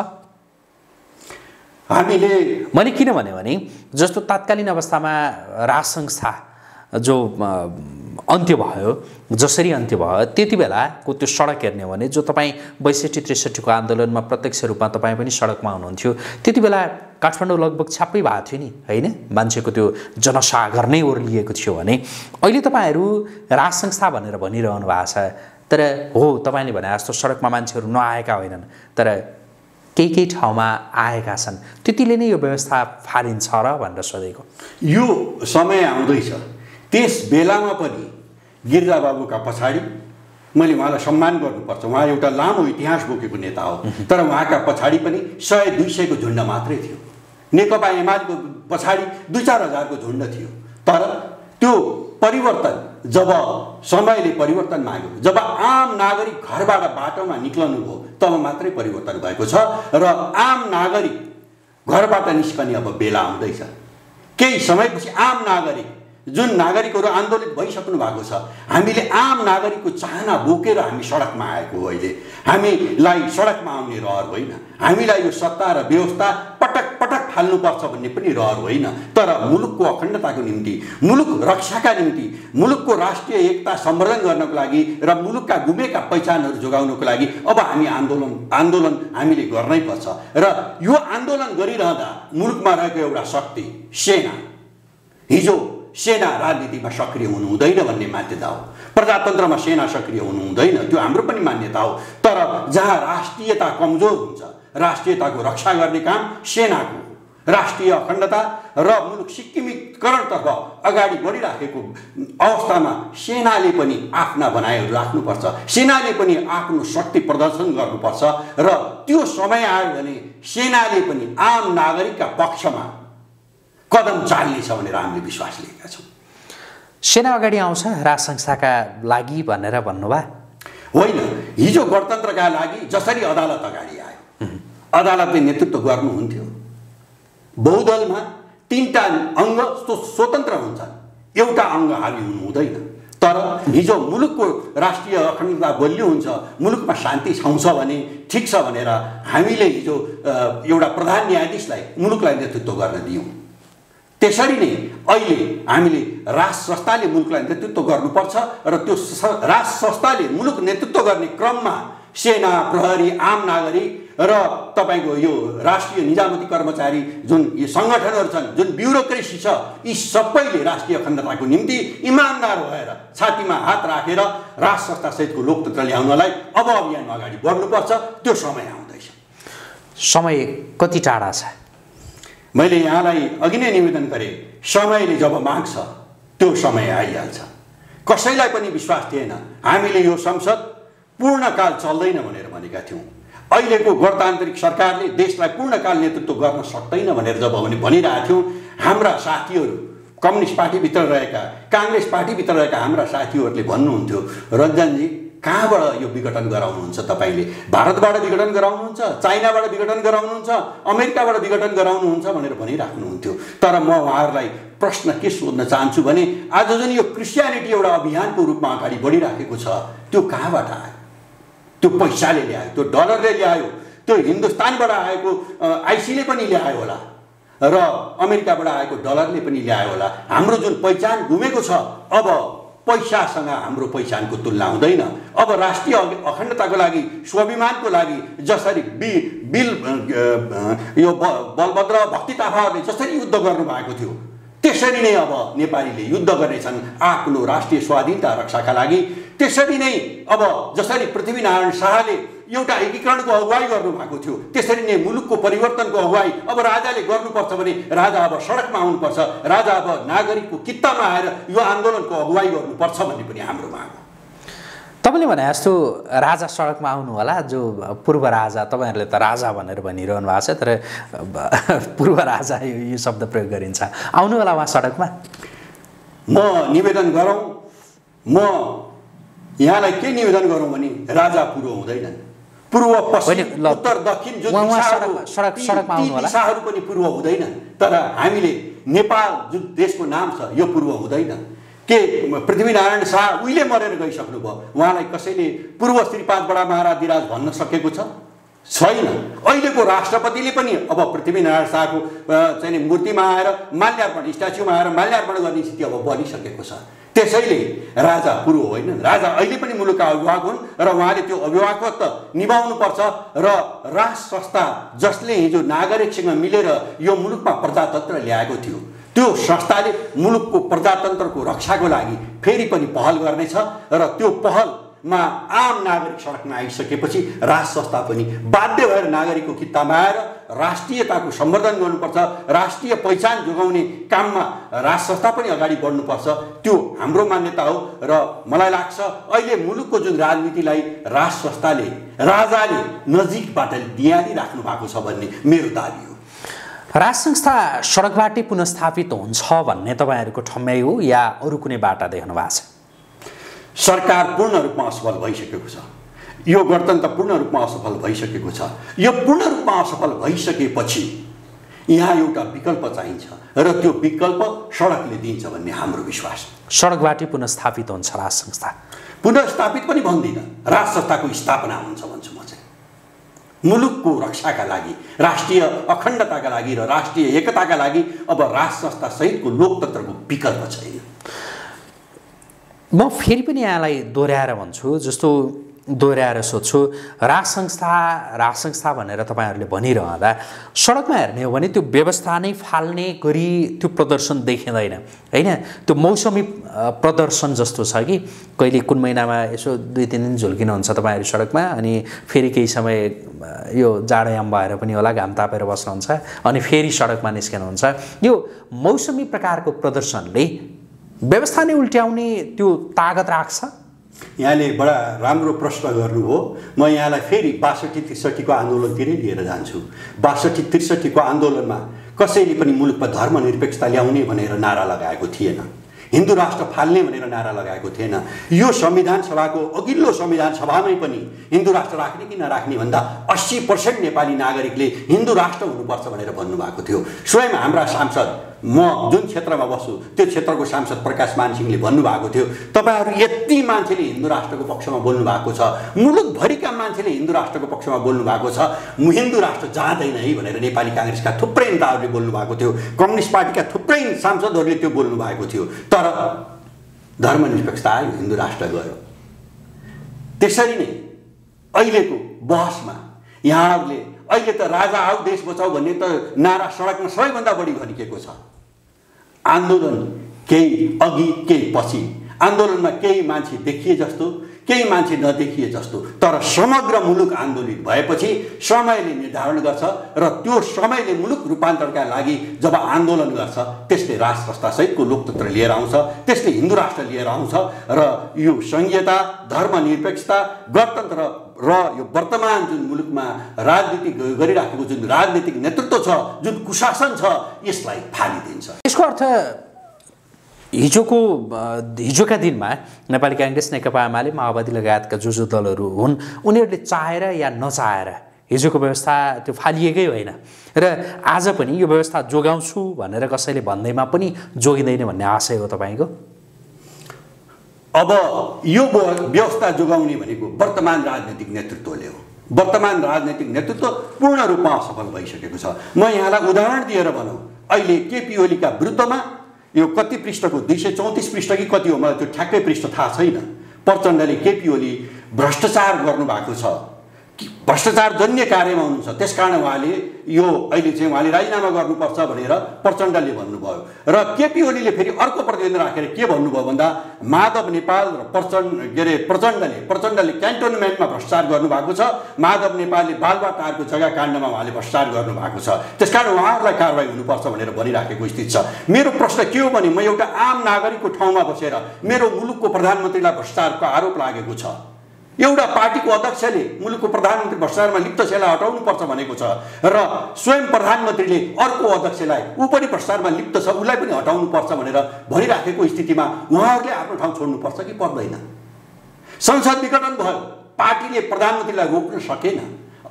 मैले किन भने जस्तो तत्कालीन अवस्थामा राज संस्था जो अन्त्य भयो, जसरी अन्त्य भयो, त्यति बेलाको त्यो सडक हेर्ने हो भने, जो तपाईँ 62-63 को आन्दोलनमा प्रत्यक्ष रूपमा तपाईँ पनि सडकमा हुनुहुन्थ्यो, त्यति बेला काठमाडौँ लगभग छ्याप्पै भएको थियो नि हैन? मान्छेको त्यो जनसागर नै ओर्लिएको थियो भने अहिले तपाईँहरू राज संस्था भनेर भनिरहनु भएको छ। तर हो, तपाईँले भने जस्तो सडकमा मान्छेहरू नआएका होइनन्, तर केही ठाउँमा आएका छन्। त्यतिले नै यो व्यवस्था फालिन्छ र भनेर सोधेको। यो समय आउँदैछ, त्यस बेलामा पनि गिरिजाबाबुका पछाडि मैले उहाँलाई सम्मान गर्नुपर्छ। उहाँ एउटा लामो इतिहास बोकेको नेता हो, तर उहाँका पछाडि पनि 100-200 को झुन्ड मात्रै थियो। नेकपा एमालेको पछाडि 2-4 हजारको झुन्ड थियो। तर त्यो परिवर्तन जब समयले परिवर्तन माग्यो, जब आम नागरिक घरबाट बाटोमा निक्लनु भयो, तब मात्रै परिवर्तन भएको छ र आम नागरिक घरबाट निस्कने अब बेला आउँदैछ। केही समयपछि आम नागरिक, जुन नागरिकहरू आन्दोलित भइसक्नु भएको छ, हामीले आम नागरिकको चाहना बोकेर हामी सडकमा आएको हो। अहिले हामीलाई सडकमा आउने रहर होइन, हामीलाई यो सत्ता र व्यवस्था पटक पटक फाल्नुपर्छ भन्ने पनि रहर होइन, तर मुलुकको अखण्डताको निम्ति, मुलुक रक्षाका निम्ति, मुलुकको राष्ट्रिय एकता सम्वर्धन गर्नको लागि र मुलुकका गुमेका पहिचानहरू जोगाउनको लागि अब हामी आन्दोलन हामीले गर्नै पर्छ। र यो आन्दोलन गरिरहँदा मुलुकमा रहेको एउटा शक्ति सेना, हिजो सेना राजनीतिमा सक्रिय हुनु हुँदैन भन्ने मान्यता हो। प्रजातन्त्रमा सेना सक्रिय हुनु हुँदैन, त्यो हाम्रो पनि मान्यता हो। तर जहाँ राष्ट्रियता कमजोर हुन्छ, राष्ट्रियताको रक्षा गर्ने काम सेनाको हो। राष्ट्रिय अखण्डता र मुलुक सिक्किमीकरणतर्फ अगाडि बढिराखेको अवस्थामा सेनाले पनि आफ्ना भनाइहरू राख्नुपर्छ, सेनाले पनि आफ्नो शक्ति प्रदर्शन गर्नुपर्छ। र त्यो समय आयो भने सेनाले पनि आम नागरिकका पक्षमा कदम चाल्नेछ भनेर हामीले विश्वास लिएका छौँ। सेना अगाडि आउँछ राज संस्थाका लागि भनेर भन्नुभयो होइन? हिजो गणतन्त्रका लागि जसरी अदालत अगाडि आयो, अदालतले नेतृत्व गर्नुहुन्थ्यो। बहुदलमा 3टा अङ्ग स्वतन्त्र हुन्छन्, एउटा अङ्ग हावी हुनु हुँदैन। तर हिजो मुलुकको राष्ट्रिय अखण्डता बलियो हुन्छ, मुलुकमा शान्ति छाउँछ भने ठिक छ भनेर हामीले हिजो एउटा प्रधान न्यायाधीशलाई मुलुकलाई नेतृत्व गर्न दियौँ। त्यसरी नै अहिले हामीले राज संस्थाले मुलुकलाई नेतृत्व गर्नुपर्छ र त्यो राज संस्थाले मुलुक नेतृत्व गर्ने क्रममा सेना, प्रहरी, आम नागरिक र तपाईँको यो राष्ट्रिय निजामती कर्मचारी जुन यी सङ्गठनहरू छन्, जुन ब्युरोक्रेसी छ, यी सबैले राष्ट्रिय अखण्डताको निम्ति इमान्दार भएर छातीमा हात राखेर राज संस्थासहितको लोकतन्त्र ल्याउनलाई अब अभियानमा अगाडि बढ्नुपर्छ। त्यो समय आउँदैछ। समय कति टाढा छ? मैले यहाँलाई अघि नै निवेदन गरेँ, समयले जब माग्छ त्यो समय आइहाल्छ। कसैलाई पनि विश्वास थिएन हामीले यो संसद पूर्णकाल चल्दैन भनेर भनेका थियौँ। अहिलेको गणतान्त्रिक सरकारले देशलाई पूर्णकाल नेतृत्व गर्न सक्दैन भनेर जब भनिरहेका थियौँ, हाम्रा साथीहरू, कम्युनिस्ट पार्टीभित्र रहेका, काङ्ग्रेस पार्टीभित्र रहेका हाम्रा साथीहरूले भन्नुहुन्थ्यो, रञ्जनजी कहाँबाट यो विघटन गराउनुहुन्छ तपाईँले? भारतबाट विघटन गराउनुहुन्छ, चाइनाबाट विघटन गराउनुहुन्छ, अमेरिकाबाट विघटन गराउनुहुन्छ भनेर भनिराख्नुहुन्थ्यो। तर म उहाँहरूलाई प्रश्न के सोध्न चाहन्छु भने आज जुन यो क्रिस्चियनिटी एउटा अभियानको रूपमा अगाडि बढिराखेको छ त्यो कहाँबाट आयो? त्यो पैसाले ल्यायो, त्यो डलरले ल्यायो, त्यो हिन्दुस्तानबाट आएको आइसीले पनि ल्यायो होला र अमेरिकाबाट आएको डलरले पनि ल्यायो होला। हाम्रो जुन पहिचान गुमेको छ, अब पैसासँग हाम्रो पहिचानको तुलना हुँदैन। अब राष्ट्रिय अखण्डताको लागि, स्वाभिमानको लागि जसरी यो बलभद्र भक्ति थापाहरूले जसरी युद्ध गर्नुभएको थियो त्यसरी नै अब नेपालीले युद्ध गर्नेछन् आफ्नो राष्ट्रिय स्वाधीनता रक्षाका लागि। त्यसरी नै अब जसरी पृथ्वीनारायण शाहले एउटा एकीकरणको अगुवाई गर्नुभएको थियो त्यसरी नै मुलुकको परिवर्तनको अगुवाई अब राजाले गर्नुपर्छ भने राजा अब सडकमा आउनुपर्छ, राजा अब नागरिकको कित्तामा आएर यो आन्दोलनको अगुवाई गर्नुपर्छ भन्ने पनि हाम्रो माग हो। तपाईँले भने जस्तो राजा सडकमा आउनु होला, जो पूर्व राजा, तपाईँहरूले त राजा भनेर भनिरहनु भएको छ तर पूर्व राजा यो शब्द प्रयोग गरिन्छ, आउनु होला उहाँ सडकमा? म निवेदन गरौँ, म यहाँलाई के निवेदन गरौँ भने राजा पूर्व हुँदैनन्, पूर्व पश्चिम उत्तर दक्षिण जुन सडकमा आउनु होला दिशाहरू पनि पूर्व हुँदैनन्। तर हामीले नेपाल जुन देशको नाम छ यो पूर्व हुँदैन। के पृथ्वीनारायण शाह उहिले मरेर गइसक्नुभयो, उहाँलाई कसैले पूर्व श्रीपाद बडा महाराज भन्न सकेको छ? छैन। अहिलेको राष्ट्रपतिले पनि अब पृथ्वीनारायण शाहको चाहिँ मूर्तिमा आएर माल्यार्पण, स्ट्याच्युमा आएर माल्यार्पण गर्ने स्थिति अब बनिसकेको छ। त्यसैले राजा पूर्व होइन, राजा अहिले पनि मुलुकका अभिभावक हुन् र उहाँले त्यो अभिभावकत्व निभाउनुपर्छ। र राज संस्था जसले हिजो नागरिकसँग मिलेर यो मुलुकमा प्रजातन्त्र ल्याएको थियो त्यो संस्थाले मुलुकको प्रजातन्त्रको रक्षाको लागि फेरि पनि पहल गर्नेछ र त्यो पहलमा आम नागरिक सडकमा आइसकेपछि राज संस्था पनि बाध्य भएर नागरिकको कित्तामा आएर राष्ट्रियताको सम्वर्धन गर्नुपर्छ, राष्ट्रिय पहिचान जोगाउने काममा राज संस्था पनि अगाडि बढ्नुपर्छ। त्यो हाम्रो मान्यता हो र मलाई लाग्छ अहिले मुलुकको जुन राजनीतिलाई राज संस्थाले, राजाले नजिकबाट नियालिराख्नु भएको छ भन्ने मेरो दाबी हो। राज संस्था सडकबाटै पुनस्थापित हुन्छ भन्ने तपाईँहरूको ठम्याइ हो या अरू कुनै बाटा देख्नु भएको छ? सरकार पूर्ण रूपमा असफल भइसकेको छ, यो गणतन्त्र पूर्ण रूपमा असफल भइसकेको छ। यो पूर्ण रूपमा असफल भइसकेपछि यहाँ एउटा विकल्प चाहिन्छ र त्यो विकल्प सडकले दिन्छ भन्ने हाम्रो विश्वास। सडकबाटै पुनस्थापित हुन्छ राज संस्था? पुनस्थापित पनि भन्दिनँ, राज संस्थाको स्थापना हुन्छ भन्छु म चाहिँ। मुलुकको रक्षाका लागि, राष्ट्रिय अखण्डताका लागि र राष्ट्रिय एकताका लागि अब राज संस्था सहितको लोकतन्त्रको विकल्प छैन। म फेरि पनि यहाँलाई दोहोऱ्याएर भन्छु, जस्तो दोहोऱ्याएर सोध्छु, राज संस्था भनेर तपाईँहरूले भनिरहँदा सडकमा हेर्ने हो भने त्यो व्यवस्था नै फाल्ने गरी त्यो प्रदर्शन देखिँदैन होइन? त्यो मौसमी प्रदर्शन जस्तो छ कि कहिले कुन महिनामा यसो 2-3 दिन झुल्किनुहुन्छ तपाईँहरू सडकमा, अनि फेरि केही समय यो जाडोयाम भएर पनि होला घाम तापेर बस्नुहुन्छ अनि फेरि सडकमा निस्किनुहुन्छ। यो मौसमी प्रकारको प्रदर्शनले व्यवस्था नै उल्ट्याउने त्यो तागत राख्छ? यहाँले बडा राम्रो प्रश्न गर्नुभयो। म यहाँलाई फेरि 62-63 को आन्दोलनतिरै लिएर जान्छु। 62-63 को आन्दोलनमा कसैले पनि मुलुकमा धर्मनिरपेक्षता ल्याउने भनेर नारा लगाएको थिएन, हिन्दू राष्ट्र फाल्ने भनेर नारा लगाएको थिएन। यो संविधान सभाको अघिल्लो संविधान सभामै पनि हिन्दू राष्ट्र राख्ने कि नराख्ने भन्दा 80% नेपाली नागरिकले हिन्दू राष्ट्र हुनुपर्छ भनेर भन्नुभएको थियो। स्वयं हाम्रा सांसद, म जुन क्षेत्रमा बस्छु त्यो क्षेत्रको सांसद प्रकाश मानसिंहले भन्नुभएको थियो, तपाईहरू यति मान्छेले हिन्दू राष्ट्रको पक्षमा बोल्नु भएको छ, मुलुकभरिका मान्छेले हिन्दू राष्ट्रको पक्षमा बोल्नु भएको छ, हिन्दू राष्ट्र जाँदैन है भनेर नेपाली काङ्ग्रेसका थुप्रै नेताहरूले बोल्नु भएको थियो, कम्युनिस्ट पार्टीका थुप्रै सांसदहरूले त्यो बोल्नु भएको थियो। तर धर्मनिरपेक्षता आयो, हिन्दू राष्ट्र गयो। त्यसरी नै अहिलेको बहसमा यहाँहरूले अहिले त राजा आऊ देश बचाऊ भन्ने त नारा सडकमा सबैभन्दा बढी भनिएको छ। आन्दोलन केही अघि केही पछि, आन्दोलनमा केही मान्छे देखिए जस्तो केही मान्छे नदेखिए जस्तो, तर समग्र मुलुक आन्दोलित भएपछि समयले निर्धारण गर्छ र त्यो समयले मुलुक रूपान्तरणका लागि जब आन्दोलन गर्छ त्यसले राज संस्थासहितको लोकतन्त्र लिएर आउँछ, त्यसले हिन्दू राष्ट्र लिएर आउँछ र यो संघीयता, धर्मनिरपेक्षता, गणतन्त्र र यो वर्तमान जुन मुलुकमा राजनीति गरिराखेको जुन राजनीतिक नेतृत्व छ, जुन कुशासन छ, यसलाई फालिदिन्छ। यसको अर्थ हिजोका दिनमा नेपाली काङ्ग्रेस, नेकपा एमाले, माओवादी लगायतका जो दलहरू हुन् उनीहरूले चाहेर या नचाहेर हिजोको व्यवस्था त्यो फालिएकै होइन र आज पनि यो व्यवस्था जोगाउँछु भनेर कसैले भन्दैमा पनि जोगिँदैन भन्ने आशय हो तपाईँको? अब यो व्यवस्था जोगाउने भनेको वर्तमान राजनीतिक नेतृत्वले हो। वर्तमान राजनीतिक नेतृत्व पूर्ण रूपमा असफल भइसकेको छ। म यहाँलाई उदाहरण दिएर भनौँ, अहिले केपी ओलीका विरुद्धमा यो कति पृष्ठको 234 पृष्ठ कि कति हो मलाई त्यो ठ्याक्कै पृष्ठ थाहा छैन, प्रचण्डले केपी ओली भ्रष्टाचार गर्नुभएको छ, भ्रष्टाचार जन्य कार्यमा हुनुहुन्छ, त्यसकारण उहाँले यो अहिले चाहिँ उहाँले राजीनामा गर्नुपर्छ भनेर प्रचण्डले भन्नुभयो। र केपी ओलीले फेरि अर्को प्रतिवेदन राखेर के भन्नुभयो भन्दा माधव नेपाल र प्रचण्डले क्यान्टोनमेन्टमा भ्रष्टाचार गर्नुभएको छ, माधव नेपालले बालुवाटारको जग्गा काण्डमा उहाँले भ्रष्टाचार गर्नुभएको छ, त्यसकारण उहाँहरूलाई कारवाही हुनुपर्छ भनेर भनिराखेको स्थिति छ। मेरो प्रश्न के हो भने म एउटा आम नागरिकको ठाउँमा बसेर मेरो मुलुकको प्रधानमन्त्रीलाई भ्रष्टाचारको आरोप लागेको छ, एउटा पार्टीको अध्यक्षले मुलुकको प्रधानमन्त्री भ्रष्टाचारमा लिप्त छ यसलाई हटाउनुपर्छ भनेको छ र स्वयं प्रधानमन्त्रीले अर्को अध्यक्षलाई ऊ पनि भ्रष्टाचारमा लिप्त छ उसलाई पनि हटाउनुपर्छ भनेर भनिराखेको स्थितिमा उहाँहरूले आफ्नो ठाउँ छोड्नुपर्छ कि पर्दैन? संसद विघटन भयो, पार्टीले प्रधानमन्त्रीलाई रोक्न सकेन,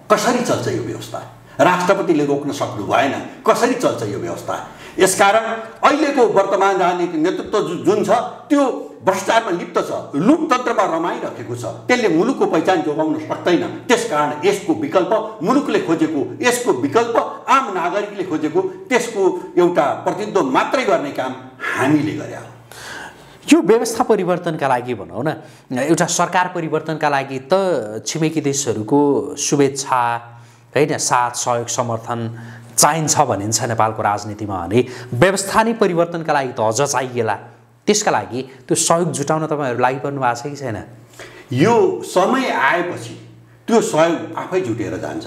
कसरी चल्छ यो व्यवस्था? राष्ट्रपतिले रोक्न सक्नु भएन, कसरी चल्छ यो व्यवस्था? यसकारण अहिलेको वर्तमान राजनीतिक नेतृत्व जुन छ त्यो भ्रष्टाचारमा लिप्त छ, लुटतन्त्रमा रमाइरहेको छ, त्यसले मुलुकको पहिचान जोगाउन सक्दैन। त्यसकारण यसको विकल्प मुलुकले खोजेको, यसको विकल्प आम नागरिकले खोजेको, त्यसको एउटा प्रतिनिधित्व मात्रै गर्ने काम हामीले गरे हो। यो व्यवस्था परिवर्तनका लागि भनौँ न, एउटा सरकार परिवर्तनका लागि त छिमेकी देशहरूको शुभेच्छा होइन, साथ सहयोग समर्थन चाहिन्छ भनिन्छ नेपालको राजनीतिमा भने व्यवस्था नै परिवर्तनका लागि त अझ चाहिएला। त्यसका लागि त्यो सहयोग जुटाउन तपाईँहरू लागिपर्नु भएको छ कि छैन? यो समय आएपछि त्यो सहयोग आफै जुटेर जान्छ।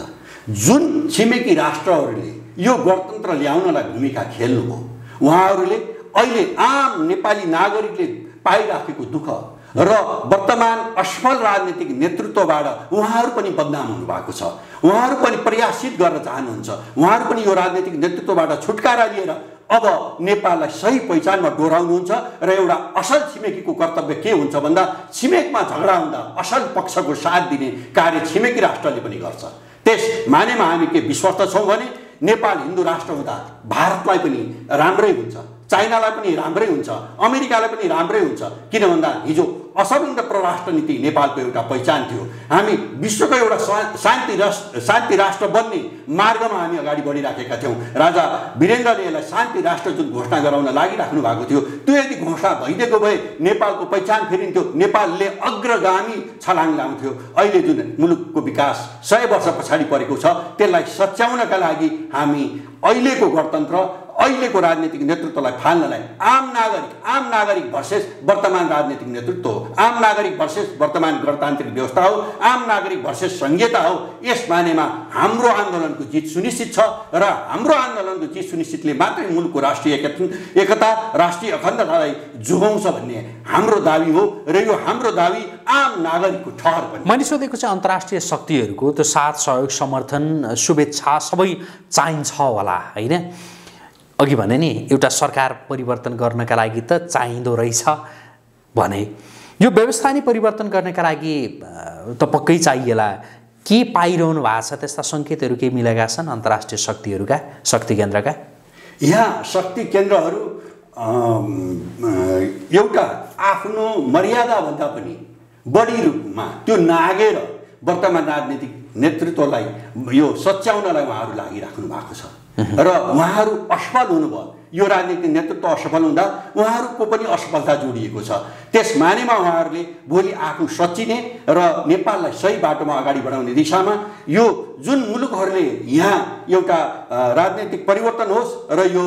जुन छिमेकी राष्ट्रहरूले यो गणतन्त्र ल्याउनलाई भूमिका खेल्नुभयो, उहाँहरूले अहिले आम नेपाली नागरिकले पाइराखेको दुःख र वर्तमान असफल राजनीतिक नेतृत्वबाट उहाँहरू पनि बदनाम हुनुभएको छ, उहाँहरू पनि प्रयासित गर्न चाहनुहुन्छ, उहाँहरू पनि यो राजनीतिक नेतृत्वबाट छुटकारा लिएर अब नेपाललाई सही पहिचानमा डोराउनुहुन्छ र एउटा असल छिमेकीको कर्तव्य के हुन्छ भन्दा छिमेकमा झगडा हुँदा असल पक्षको साथ दिने कार्य छिमेकी राष्ट्रले पनि गर्छ। त्यस मानेमा हामी के विश्वस्त छौँ भने नेपाल हिन्दू राष्ट्र हुँदा भारतलाई पनि राम्रै हुन्छ, चाइनालाई पनि राम्रै हुन्छ, अमेरिकालाई पनि राम्रै हुन्छ, किन भन्दा हिजो असंलग्न परराष्ट्र नीति नेपालको एउटा पहिचान थियो। हामी विश्वको एउटा शान्ति राष्ट्र बन्ने मार्गमा हामी अगाडि बढिराखेका थियौँ। राजा वीरेन्द्रले यसलाई शान्ति राष्ट्र जुन घोषणा गराउन लागिराख्नु भएको थियो, त्यो यदि घोषणा भइदिएको भए नेपालको पहिचान फेरिन्थ्यो, नेपालले अग्रगामी छलाङ लाउँथ्यो। अहिले जुन मुलुकको विकास 100 वर्ष पछाडि परेको छ, त्यसलाई सच्याउनका लागि हामी अहिलेको गणतन्त्र, अहिलेको राजनीतिक नेतृत्वलाई फाल्नलाई आम नागरिक भर्सेस वर्तमान राजनीतिक नेतृत्व हो, आम नागरिक भर्सेस वर्तमान गणतान्त्रिक व्यवस्था हो, आम नागरिक भर्सेस संहिता हो। यस मानेमा हाम्रो आन्दोलनको जित सुनिश्चित छ र हाम्रो आन्दोलनको जित सुनिश्चितले मात्रै मुलुकको राष्ट्रिय एकता, राष्ट्रिय अखण्डतालाई जोगाउँछ भन्ने हाम्रो दावी हो र यो हाम्रो दावी आम नागरिकको ठहर पनि। मैले सोधेको चाहिँ अन्तर्राष्ट्रिय शक्तिहरूको त्यो साथ सहयोग समर्थन शुभेच्छा सबै चाहिन्छ होला होइन? अघि भने नि एउटा सरकार परिवर्तन गर्नका लागि त चाहिँदो रहेछ भने यो व्यवस्था नै परिवर्तन गर्नका लागि त पक्कै चाहिएला। के पाइरहनु भएको छ त्यस्ता सङ्केतहरू केही मिलेका छन् अन्तर्राष्ट्रिय शक्तिहरूका, शक्ति केन्द्रका? यहाँ शक्ति केन्द्रहरू एउटा आफ्नो मर्यादाभन्दा पनि बढी रूपमा त्यो नागेर वर्तमान राजनीतिक नेतृत्वलाई यो सच्याउनलाई उहाँहरू लागिराख्नु भएको छ र उहाँहरू असफल हुनुभयो। यो राजनीतिक नेतृत्व असफल हुँदा उहाँहरूको पनि असफलता जोडिएको छ। त्यस मानेमा उहाँहरूले भोलि आफू सच्चिने र नेपाललाई सही बाटोमा अगाडि बढाउने दिशामा यो जुन मुलुकहरूले यहाँ एउटा राजनीतिक परिवर्तन होस् र यो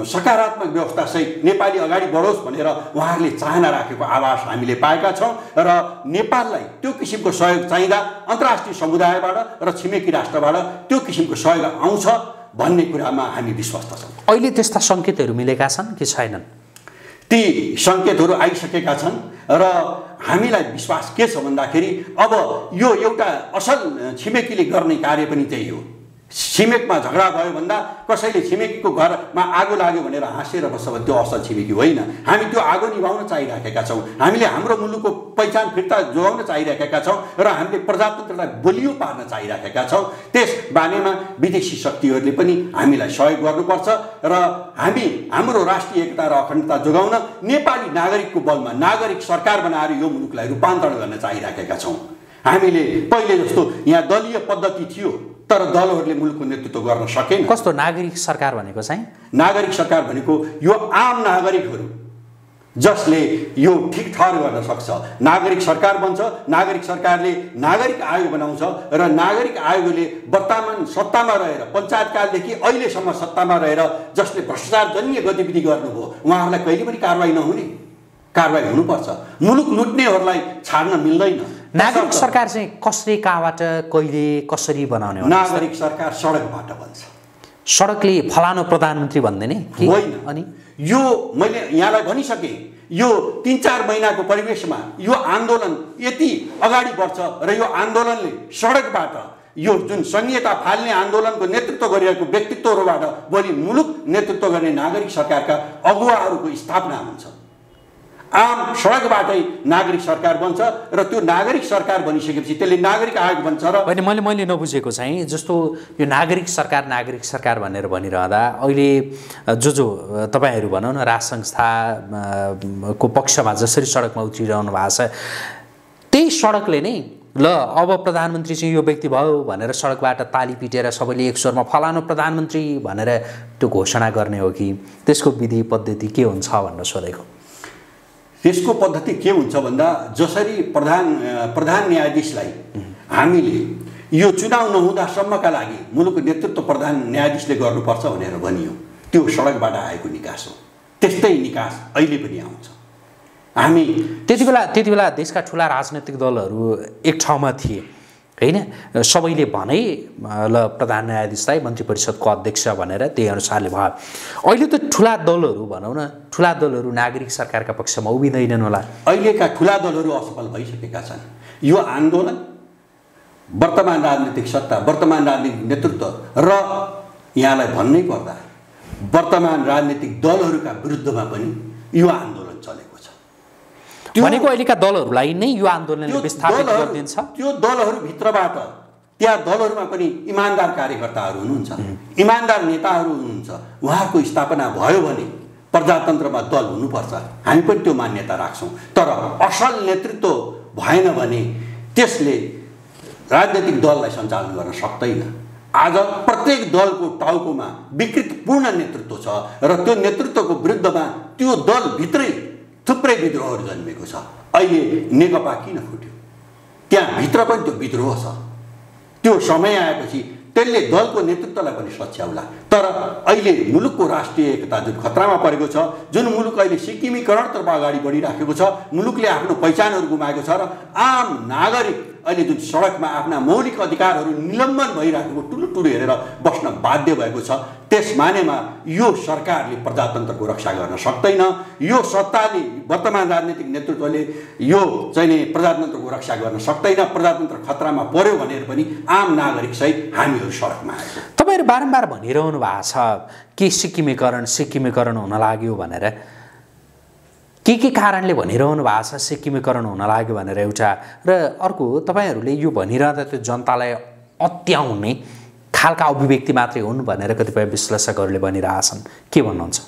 सकारात्मक व्यवस्थासहित नेपाली अगाडि बढोस् भनेर उहाँहरूले चाहना राखेको आवाज हामीले पाएका छौँ र नेपाललाई त्यो किसिमको सहयोग चाहिँदा अन्तर्राष्ट्रिय समुदायबाट र छिमेकी राष्ट्रबाट त्यो किसिमको सहयोग आउँछ भन्ने कुरामा हामी विश्वस्त छौँ। अहिले त्यस्ता सङ्केतहरू मिलेका छन् कि छैनन्? ती सङ्केतहरू आइसकेका छन् र हामीलाई विश्वास के छ भन्दाखेरि अब यो एउटा असल छिमेकीले गर्ने कार्य पनि त्यही हो। छिमेकमा झगडा भयो भन्दा कसैले छिमेकीको घरमा आगो लाग्यो भनेर हाँसेर बस्छ भने त्यो असल छिमेकी होइन। हामी त्यो आगो निभाउन चाहिरहेका छौँ। हामीले हाम्रो मुलुकको पहिचान फिर्ता जोगाउन चाहिरहेका छौँ र हामीले प्रजातन्त्रलाई बलियो पार्न चाहिरहेका छौँ। त्यस बारेमा विदेशी शक्तिहरूले पनि हामीलाई सहयोग गर्नुपर्छ र हामी हाम्रो राष्ट्रिय एकता र अखण्डता जोगाउन नेपाली नागरिकको बलमा नागरिक सरकार बनाएर यो मुलुकलाई रूपान्तरण गर्न चाहिरहेका छौँ। हामीले पहिले जस्तो यहाँ दलीय पद्धति थियो तर दलहरूले मुलुकको नेतृत्व गर्न सकेन। कस्तो नागरिक सरकार भनेको चाहिँ? नागरिक सरकार भनेको यो आम नागरिकहरू जसले यो ठिक ठहर गर्न सक्छ नागरिक सरकार बन्छ। नागरिक सरकारले नागरिक आयोग बनाउँछ र नागरिक आयोगले वर्तमान सत्तामा रहेर पञ्चायतकालदेखि अहिलेसम्म सत्तामा रहेर जसले भ्रष्टाचारजन्य गतिविधि गर्नुभयो उहाँहरूलाई कहिले पनि कारवाही नहुने, कारवाही हुनुपर्छ। मुलुक लुट्नेहरूलाई छाड्न मिल्दैन। नागरिक सरकार चाहिँ कसले, कहाँबाट, कहिले, कसरी बनाउने? नागरिक सरकार सडकबाट बन्छ। सडकले फलानु प्रधानमन्त्री भन्दैन होइन। अनि यो मैले यहाँलाई भनिसकेँ, यो 3-4 महिनाको परिवेशमा यो आन्दोलन यति अगाडि बढ्छ र यो आन्दोलनले सडकबाट यो जुन संहिता फाल्ने आन्दोलनको नेतृत्व गरिरहेको व्यक्तित्वहरूबाट भोलि मुलुक नेतृत्व गर्ने नागरिक सरकारका अगुवाहरूको स्थापना हुन्छ। आम सडकबाटै नागरिक सरकार बन्छ र त्यो नागरिक सरकार बनिसकेपछि त्यसले नागरिक आयोग बन्छ। र होइन, मैले नबुझेको चाहिँ जस्तो यो नागरिक सरकार भनेर भनिरहँदा अहिले जो तपाईँहरू भनौँ न राज संस्थाको पक्षमा जसरी सडकमा उत्रिरहनु भएको छ त्यही सडकले नै ल अब प्रधानमन्त्री चाहिँ यो व्यक्ति भयो भनेर सडकबाट ताली पिटेर सबैले एक स्वरमा फलानु प्रधानमन्त्री भनेर त्यो घोषणा गर्ने हो कि त्यसको विधि पद्धति के हुन्छ भनेर सोधेको? त्यसको पद्धति के हुन्छ भन्दा जसरी प्रधान न्यायाधीशलाई हामीले यो चुनाव नहुँदासम्मका लागि मुलुकको नेतृत्व प्रधान न्यायाधीशले गर्नुपर्छ भनेर भनियो, त्यो सडकबाट आएको निकास हो। त्यस्तै निकास अहिले पनि आउँछ। हामी त्यति बेला देशका ठुला राजनैतिक दलहरू एक ठाउँमा थिए होइन? सबैले भने ल प्रधान न्यायाधीशलाई मन्त्री परिषदको अध्यक्ष भनेर त्यही अनुसारले भयो। अहिले त ठुला दलहरू भनौँ न, ठुला दलहरू नागरिक सरकारका पक्षमा उभिँदैनन् होला। अहिलेका ठुला दलहरू असफल भइसकेका छन्। यो आन्दोलन वर्तमान राजनीतिक सत्ता, वर्तमान राजनीतिक नेतृत्व र यहाँलाई भन्नै पर्दा वर्तमान राजनीतिक दलहरूका विरुद्धमा पनि यो आन्दोलन चलेको छ। भनेको अहिलेका दलहरूलाई नै यो आन्दोलनले विस्थापित गरिदिन्छ। त्यो दलहरूभित्रबाट त्यहाँ दलहरूमा पनि इमान्दार कार्यकर्ताहरू हुनुहुन्छ, इमान्दार नेताहरू हुनुहुन्छ। उहाँहरूको स्थापना भयो भने प्रजातन्त्रमा दल हुनुपर्छ, हामी पनि त्यो मान्यता राख्छौँ। तर असल नेतृत्व भएन भने त्यसले राजनैतिक दललाई सञ्चालन गर्न सक्दैन। आज प्रत्येक दलको टाउकोमा विकृतपूर्ण नेतृत्व छ र त्यो नेतृत्वको विरुद्धमा त्यो दलभित्रै थुप्रै विद्रोहहरू जन्मेको छ। अहिले नेकपा किन फुट्यो? त्यहाँभित्र पनि त्यो विद्रोह छ। त्यो समय आएपछि त्यसले दलको नेतृत्वलाई पनि सच्याउला। तर अहिले मुलुकको राष्ट्रिय एकता जुन खतरामा परेको छ, जुन मुलुक अहिले सिक्किमीकरणतर्फ अगाडि बढिराखेको छ, मुलुकले आफ्नो पहिचानहरू गुमाएको छ र आम नागरिक अहिले जुन सडकमा आफ्ना मौलिक अधिकारहरू निलम्बन भइराखेको टुलुटुलु हेरेर बस्न बाध्य भएको छ, त्यस मानेमा यो सरकारले प्रजातन्त्रको रक्षा गर्न सक्दैन। यो सत्ताले, वर्तमान राजनीतिक नेतृत्वले यो चाहिँ नि प्रजातन्त्रको रक्षा गर्न सक्दैन। प्रजातन्त्र खतरामा पर्यो भनेर पनि आम नागरिक सहित हामीहरू सडकमा आएको। तपाईँहरू बारम्बार भनिरहनु भएको छ कि सिक्किमीकरण हुन लाग्यो भनेर। के कारणले भनिरहनु भएको छ सिक्किमीकरण हुन लाग्यो भनेर एउटा, र अर्को तपाईँहरूले यो भनिरहँदा त्यो जनतालाई अत्याउने खालका अभिव्यक्ति मात्रै हुन् भनेर कतिपय विश्लेषकहरूले भनिरहेछन्, के भन्नुहुन्छ?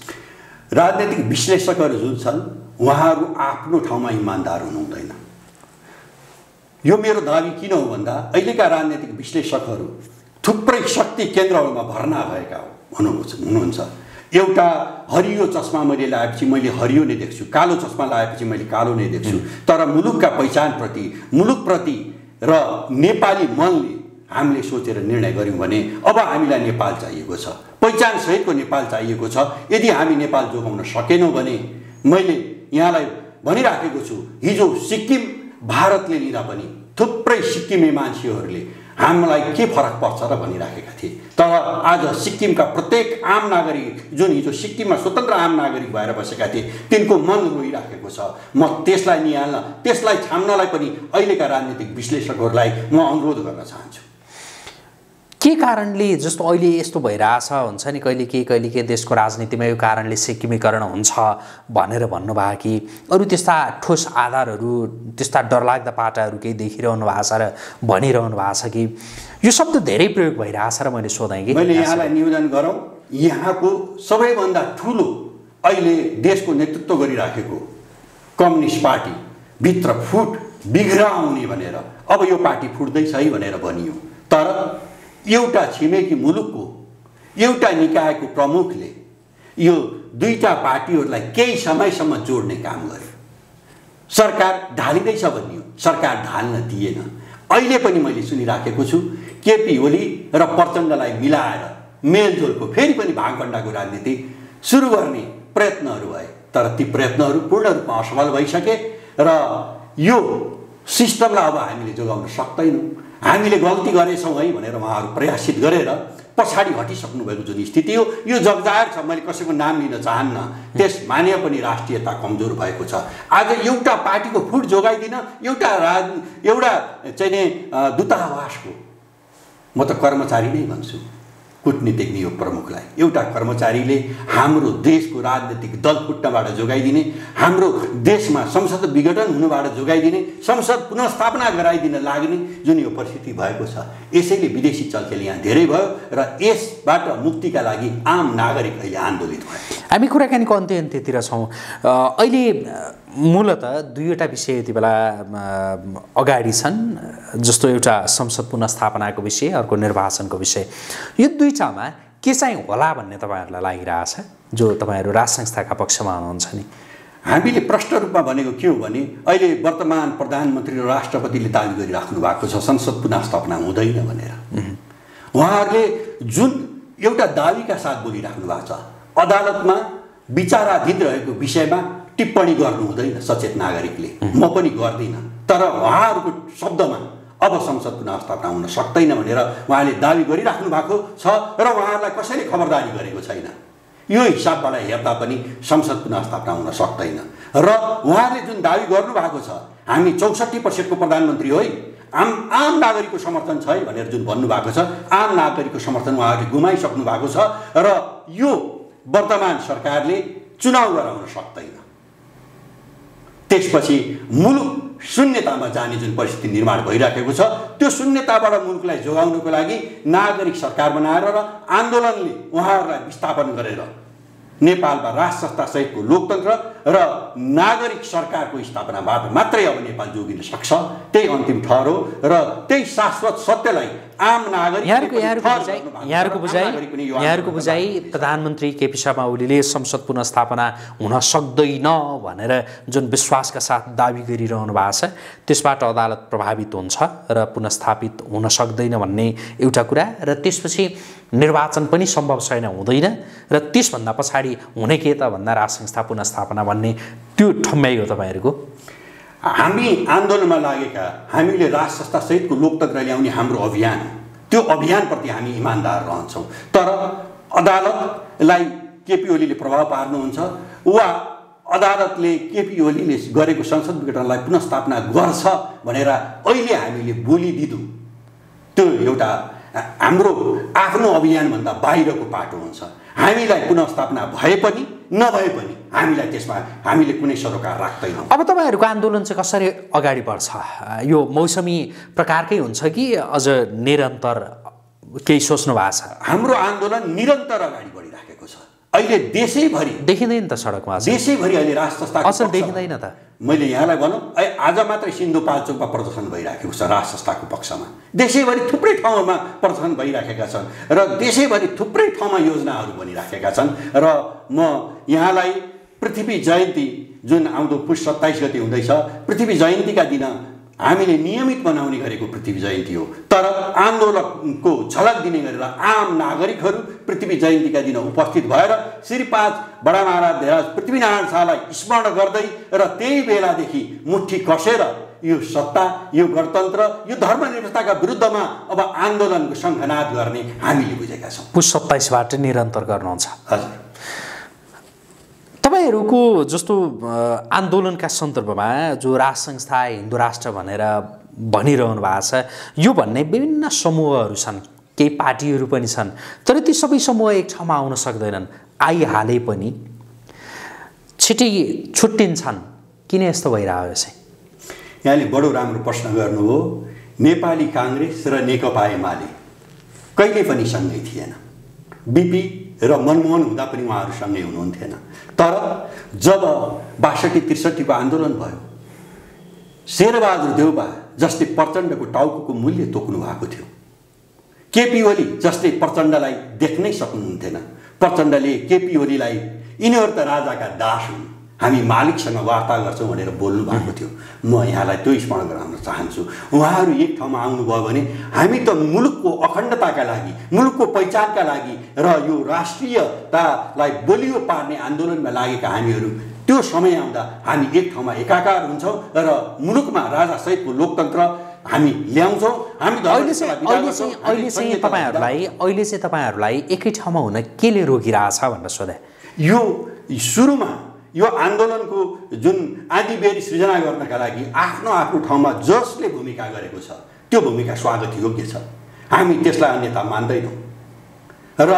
राजनैतिक विश्लेषकहरू जुन छन् उहाँहरू आफ्नो ठाउँमा इमान्दार हुनुहुँदैन। यो मेरो दाबी किन हो भन्दा अहिलेका राजनैतिक विश्लेषकहरू थुप्रै शक्ति केन्द्रहरूमा भर्ना भएका हुनुहुन्छ। एउटा हरियो चस्मा मैले लगाएपछि मैले हरियो नै देख्छु, कालो चस्मा लगाएपछि मैले कालो नै देख्छु। तर मुलुकका पहिचानप्रति, मुलुकप्रति र नेपाली मनले हामीले सोचेर निर्णय गऱ्यौँ भने अब हामीलाई नेपाल चाहिएको छ, पहिचान सहितको नेपाल चाहिएको छ। यदि हामी नेपाल जोगाउन सकेनौँ भने मैले यहाँलाई भनिराखेको छु, हिजो सिक्किम भारतले लिँदा पनि थुप्रै सिक्किमे मान्छेहरूले हामीलाई के फरक पर्छ र भनिराखेका थिए। तर आज सिक्किमका प्रत्येक आम नागरिक जुन हिजो सिक्किममा स्वतन्त्र आम नागरिक भएर बसेका थिए, तिनको मन रोइराखेको छ। म त्यसलाई निहाल्न, त्यसलाई छाम्नलाई पनि अहिलेका राजनीतिक विश्लेषकहरूलाई म अनुरोध गर्न चाहन्छु। के कारणले जस्तो अहिले यस्तो भइरहेछ हुन्छ नि कहिले के देशको राजनीतिमा यो कारणले सिक्किमीकरण हुन्छ भनेर भन्नुभयो कि अरू त्यस्ता ठोस आधारहरू त्यस्ता डरलाग्दा पाटाहरू केही देखिरहनु भएको छ र भनिरहनु भएको छ कि यो शब्द धेरै प्रयोग भइरहेछ र मैले सोधेँ कि मैले यहाँलाई निवेदन गरौँ यहाँको सबैभन्दा ठुलो अहिले देशको नेतृत्व गरिराखेको कम्युनिस्ट पार्टी भित्र फुट बिग्राउने भनेर अब यो पार्टी फुट्दैछ है भनेर भनियो तर एउटा छिमेकी मुलुकको एउटा निकायको प्रमुखले यो दुईटा पार्टीहरूलाई केही समयसम्म जोड्ने काम गर्यो सरकार ढालिँदैछ भनियो सरकार ढाल्न दिएन अहिले पनि मैले सुनिराखेको छु केपी ओली र प्रचण्डलाई मिलाएर मेलजोलको फेरि पनि भागभण्डाको राजनीति सुरु गर्ने प्रयत्नहरू भए तर ती प्रयत्नहरू पूर्ण रूपमा असफल भइसके र यो सिस्टमलाई अब हामीले जोगाउन सक्दैनौँ हामीले गल्ती गरेछौँ है भनेर उहाँहरू प्रयासित गरेर पछाडि हटिसक्नु भएको जुन स्थिति हो यो जगजाहेर छ मैले कसैको नाम लिन चाहन्न त्यस माने पनि राष्ट्रियता कमजोर भएको छ आज एउटा पार्टीको फुट जोगाइदिन एउटा चाहिँ नि दूतावासको म त कर्मचारी नै भन्छु कूटनीतिक नियोग प्रमुखलाई एउटा कर्मचारीले हाम्रो देशको राजनीतिक दल फुट्नबाट जोगाइदिने हाम्रो देशमा संसद विघटन हुनुबाट जोगाइदिने संसद पुनर्स्थापना गराइदिन लाग्ने जुन यो परिस्थिति भएको छ यसैले विदेशी चलखेल यहाँ धेरै भयो र यसबाट मुक्तिका लागि आम नागरिक अहिले आन्दोलित भए हामी कुराकानीको अन्त्यतिर छौँ अहिले मूलत दुईवटा विषय यति बेला अगाडि छन् जस्तो एउटा संसद पुनर्स्थापनाको विषय अर्को निर्वाचनको विषय यो दुईटामा के चाहिँ होला भन्ने तपाईँहरूलाई लागिरहेछ जो तपाईँहरू राज संस्थाका पक्षमा हुनुहुन्छ नि हामीले प्रष्ट रूपमा भनेको के हो भने अहिले वर्तमान प्रधानमन्त्री र राष्ट्रपतिले दाबी गरिराख्नु भएको छ संसद पुनर्स्थापना हुँदैन भनेर उहाँहरूले जुन एउटा दाबीका साथ बोलिराख्नु भएको छ अदालतमा विचाराधीन रहेको विषयमा टिप्पणी गर्नु हुँदैन सचेत नागरिकले म पनि गर्दिनँ तर उहाँहरूको शब्दमा अब संसद पुनर्स्थापना हुन सक्दैन भनेर उहाँले दाबी गरिराख्नु भएको छ र उहाँहरूलाई कसैले खबरदारी गरेको छैन यो हिसाबबाट हेर्दा पनि संसद पुनर्स्थापना हुन सक्दैन र उहाँले जुन दाबी गर्नु भएको छ हामी 64% को प्रधानमन्त्री हो आम नागरिकको समर्थन छ है भनेर जुन भन्नुभएको छ आम नागरिकको समर्थन उहाँहरूले गुमाइसक्नु भएको छ र यो वर्तमान सरकारले चुनाव गराउन सक्दैन त्यसपछि मुलुक शून्यतामा जाने जुन परिस्थिति निर्माण भइराखेको छ त्यो शून्यताबाट मुलुकलाई जोगाउनको लागि नागरिक सरकार बनाएर र आन्दोलनले उहाँहरूलाई विस्थापन गरेर नेपालमा राज संस्था सहितको लोकतन्त्र र नागरिक सरकारको स्थापनाबाट मात्रै अब नेपाल जोगिन सक्छ त्यही अन्तिम ठहर हो र त्यही शाश्वत सत्यलाई आम नागरिक यहाँहरूको बुझाइ प्रधानमन्त्री केपी शर्मा ओलीले संसद पुनर्स्थापना हुन सक्दैन भनेर जुन विश्वासका साथ दाबी गरिरहनु भएको छ त्यसबाट अदालत प्रभावित हुन्छ र पुनर्स्थापित हुन सक्दैन भन्ने एउटा कुरा र त्यसपछि निर्वाचन पनि सम्भव छैन हुँदैन र त्यसभन्दा पछाडि हुने के त भन्दा राज संस्था पुनर्स्थापना भन्ने त्यो ठम्याइ हो तपाईँहरूको हामी आन्दोलनमा लागेका हामीले राज संस्था सहितको लोकतन्त्र ल्याउने हाम्रो अभियान त्यो अभियानप्रति हामी इमान्दार रहन्छौँ तर अदालतलाई केपी ओलीले प्रभाव पार्नुहुन्छ वा अदालतले केपी ओलीले गरेको संसद विघटनलाई पुनर्स्थापना गर्छ भनेर अहिले हामीले बोलिदिँदो त्यो एउटा हाम्रो आफ्नो अभियानभन्दा बाहिरको पाटो हुन्छ हामीलाई पुनर्स्थापना भए पनि नभए पनि हामीलाई त्यसमा हामीले कुनै सरोकार राख्दैनौँ अब तपाईँहरूको आन्दोलन चाहिँ कसरी अगाडि बढ्छ यो मौसमी प्रकारकै हुन्छ कि अझ निरन्तर केही सोच्नु भएको छ हाम्रो आन्दोलन निरन्तर अगाडि बढिराखेको छ अहिले देशैभरि देखिँदैन त सडकमा देशैभरि अहिले राज संस्था असल देखिँदैन त मैले यहाँलाई भनौँ आज मात्रै सिन्धुपाल्चोकमा प्रदर्शन भइराखेको छ राज संस्थाको पक्षमा देशैभरि थुप्रै ठाउँमा प्रदर्शन भइराखेका छन् र देशैभरि थुप्रै ठाउँमा योजनाहरू बनिराखेका छन् र म यहाँलाई पृथ्वी जयन्ती जुन आउँदो पुष 27 गते हुँदैछ पृथ्वी जयन्तीका दिन हामीले नियमित मनाउने गरेको पृथ्वी जयन्ती हो तर आन्दोलनको झलक दिने गरेर आम नागरिकहरू पृथ्वी जयन्तीका दिन उपस्थित भएर श्री 5 बडा महाराज पृथ्वीनारायण शाहलाई स्मरण गर्दै र त्यही बेलादेखि मुट्ठी कसेर यो सत्ता यो गणतन्त्र यो धर्मनिरपेक्षताका विरुद्धमा अब आन्दोलनको शङ्खनाद गर्ने हामीले बुझेका छौँ पुष 27 बाट निरन्तर गर्नुहुन्छ हजुर तपाईहरूको जस्तो आन्दोलनका सन्दर्भमा जो राज संस्था हिन्दू राष्ट्र भनेर भनिरहनु भएको छ यो भन्ने विभिन्न समूहहरू छन् केही पार्टीहरू पनि छन्, तर ती सबै समूह एक ठाउँमा आउन सक्दैनन्। आइहाले पनि छिटै छुट्टिन्छन्। किन यस्तो भइरहेको छ? यहाँले बडो राम्रो प्रश्न गर्नुभयो। नेपाली काङ्ग्रेस र नेकपा एमाले कहिले पनि सँगै थिएन। बिपी र मनमोहन हुँदा पनि उहाँहरू सँगै हुनुहुन्थेन। तर जब 62-63 को आन्दोलन भयो, शेरबहादुर देउबा जसले प्रचण्डको टाउको मूल्य तोक्नु भएको थियो, केपी ओली जसले प्रचण्डलाई देख्नै सक्नुहुन्थेन, प्रचण्डले केपी ओलीलाई यिनीहरू त राजाका दास हुन्, हामी मालिकसँग वार्ता गर्छौँ भनेर बोल्नु भएको थियो। म यहाँलाई त्यो स्मरण गराउन चाहन्छु। उहाँहरू एक ठाउँमा आउनुभयो भने हामी त मुलुकको अखण्डताका लागि, मुलुकको पहिचानका लागि र यो राष्ट्रियतालाई बलियो पार्ने आन्दोलनमा लागेका हामीहरू त्यो समय आउँदा हामी एक ठाउँमा एकाकार हुन्छौँ र मुलुकमा राजासहितको लोकतन्त्र हामी ल्याउँछौँ। हामी अहिले चाहिँ तपाईँहरूलाई एकै ठाउँमा हुन केले रोकिरहेछ भनेर सोधे। यो सुरुमा यो आन्दोलनको जुन आँधीबेहरी सृजना गर्नका लागि आफ्नो आफ्नो ठाउँमा जसले भूमिका गरेको छ त्यो भूमिका स्वागत योग्य छ। हामी त्यसलाई अन्यथा मान्दैनौँ। र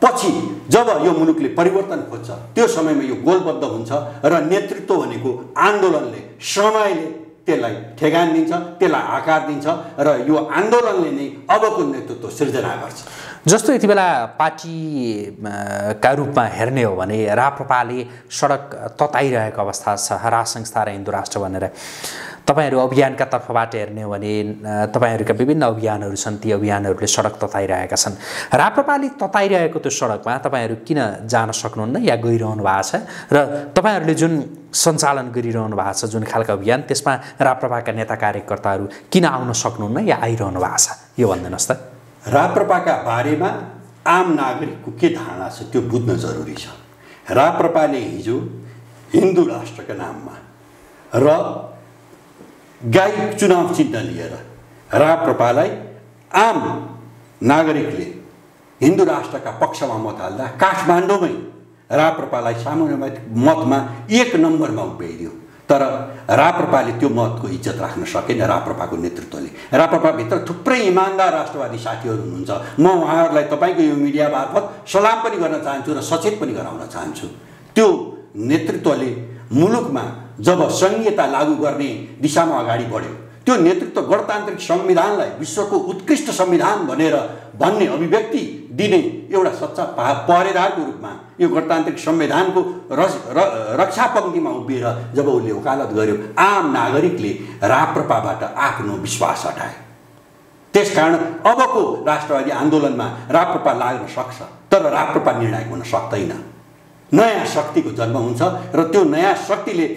पछि जब यो मुलुकले परिवर्तन खोज्छ त्यो समयमा यो गोलबद्ध हुन्छ र नेतृत्व भनेको आन्दोलनले, समयले त्यसलाई ठेगान दिन्छ, त्यसलाई आकार दिन्छ र यो आन्दोलनले नै अबको नेतृत्व सृजना गर्छ। जस्तो यति बेला पार्टीका रूपमा हेर्ने हो भने राप्रपाले सडक तताइरहेको अवस्था छ, राज संस्था र हिन्दू राष्ट्र भनेर। तपाईहरू अभियानका तर्फबाट हेर्ने हो भने तपाईहरूका विभिन्न अभियानहरू छन्, ती अभियानहरूले सडक तताइरहेका छन्। राप्रपाले तताइरहेको त्यो सडकमा तपाईहरू किन जान सक्नुहुन्न या गइरहनु भएको छ? र तपाईँहरूले जुन सञ्चालन गरिरहनु भएको छ जुन खालको अभियान, त्यसमा राप्रपाका नेता कार्यकर्ताहरू किन आउन सक्नुहुन्न या आइरहनु भएको छ, यो भनिदिनुहोस् त। राप्रपाका बारेमा आम नागरिकको के धारणा छ त्यो बुझ्न जरुरी छ। राप्रपाले हिजो हिन्दू राष्ट्रका नाममा र गाई चुनाव चिन्ह लिएर राप्रपालाई आम नागरिकले हिन्दू राष्ट्रका पक्षमा मत हाल्दा काठमाडौँमै राप्रपालाई सामान्य मतमा 1 नम्बरमा उभ्याइदियो। तर राप्रपाले त्यो मतको इज्जत राख्न सकेन। राप्रपाको नेतृत्वले, राप्रपाभित्र थुप्रै इमान्दार राष्ट्रवादी साथीहरू हुनुहुन्छ। म उहाँहरूलाई तपाईँको यो मिडिया मार्फत सलाम पनि गर्न चाहन्छु र सचेत पनि गराउन चाहन्छु। त्यो नेतृत्वले मुलुकमा जब संहिता लागू गर्ने दिशामा अगाडि बढ्यो, त्यो नेतृत्व गणतान्त्रिक संविधानलाई विश्वको उत्कृष्ट संविधान भनेर भन्ने अभिव्यक्ति दिने एउटा सच्चा पहरेदारको रूपमा यो गणतान्त्रिक संविधानको रक्षा पङ्क्तिमा उभिएर जब उसले वकालत गर्यो, आम नागरिकले राप्रपाबाट आफ्नो विश्वास हटाए। त्यसकारण अबको राष्ट्रवादी आन्दोलनमा राप्रपा लाग्न सक्छ, तर राप्रपा निर्णायक हुन सक्दैन। नयाँ शक्तिको जन्म हुन्छ र त्यो नयाँ शक्तिले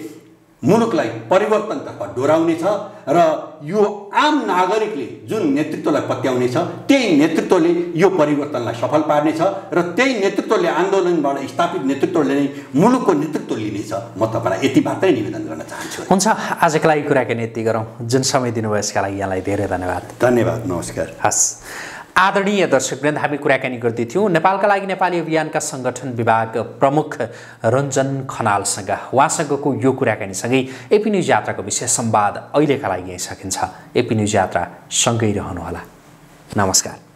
मुलुकलाई परिवर्तनतर्फ डोराउनेछ र यो आम नागरिकले जुन नेतृत्वलाई पत्याउनेछ त्यही नेतृत्वले यो परिवर्तनलाई सफल पार्नेछ र त्यही नेतृत्वले आन्दोलनबाट स्थापित नेतृत्वले नै मुलुकको नेतृत्व लिनेछ। म तपाईँलाई यति मात्रै निवेदन गर्न चाहन्छु। हुन्छ, आजको लागि कुराकानी यति गरौँ। जुन समय दिनुभयो यसका लागि यहाँलाई धेरै धन्यवाद। धन्यवाद, नमस्कार। हस्, आदरणीय दर्शकवृन्द, हामी कुराकानी गर्दै थियौँ नेपालका लागि नेपाली अभियानका सङ्गठन विभाग प्रमुख रञ्जन खनालसँग। उहाँसँगको यो कुराकानीसँगै एपी न्युज यात्राको विशेष संवाद अहिलेका लागि यहीँ सकिन्छ। एपी न्युज यात्रा सँगै रहनुहोला। नमस्कार।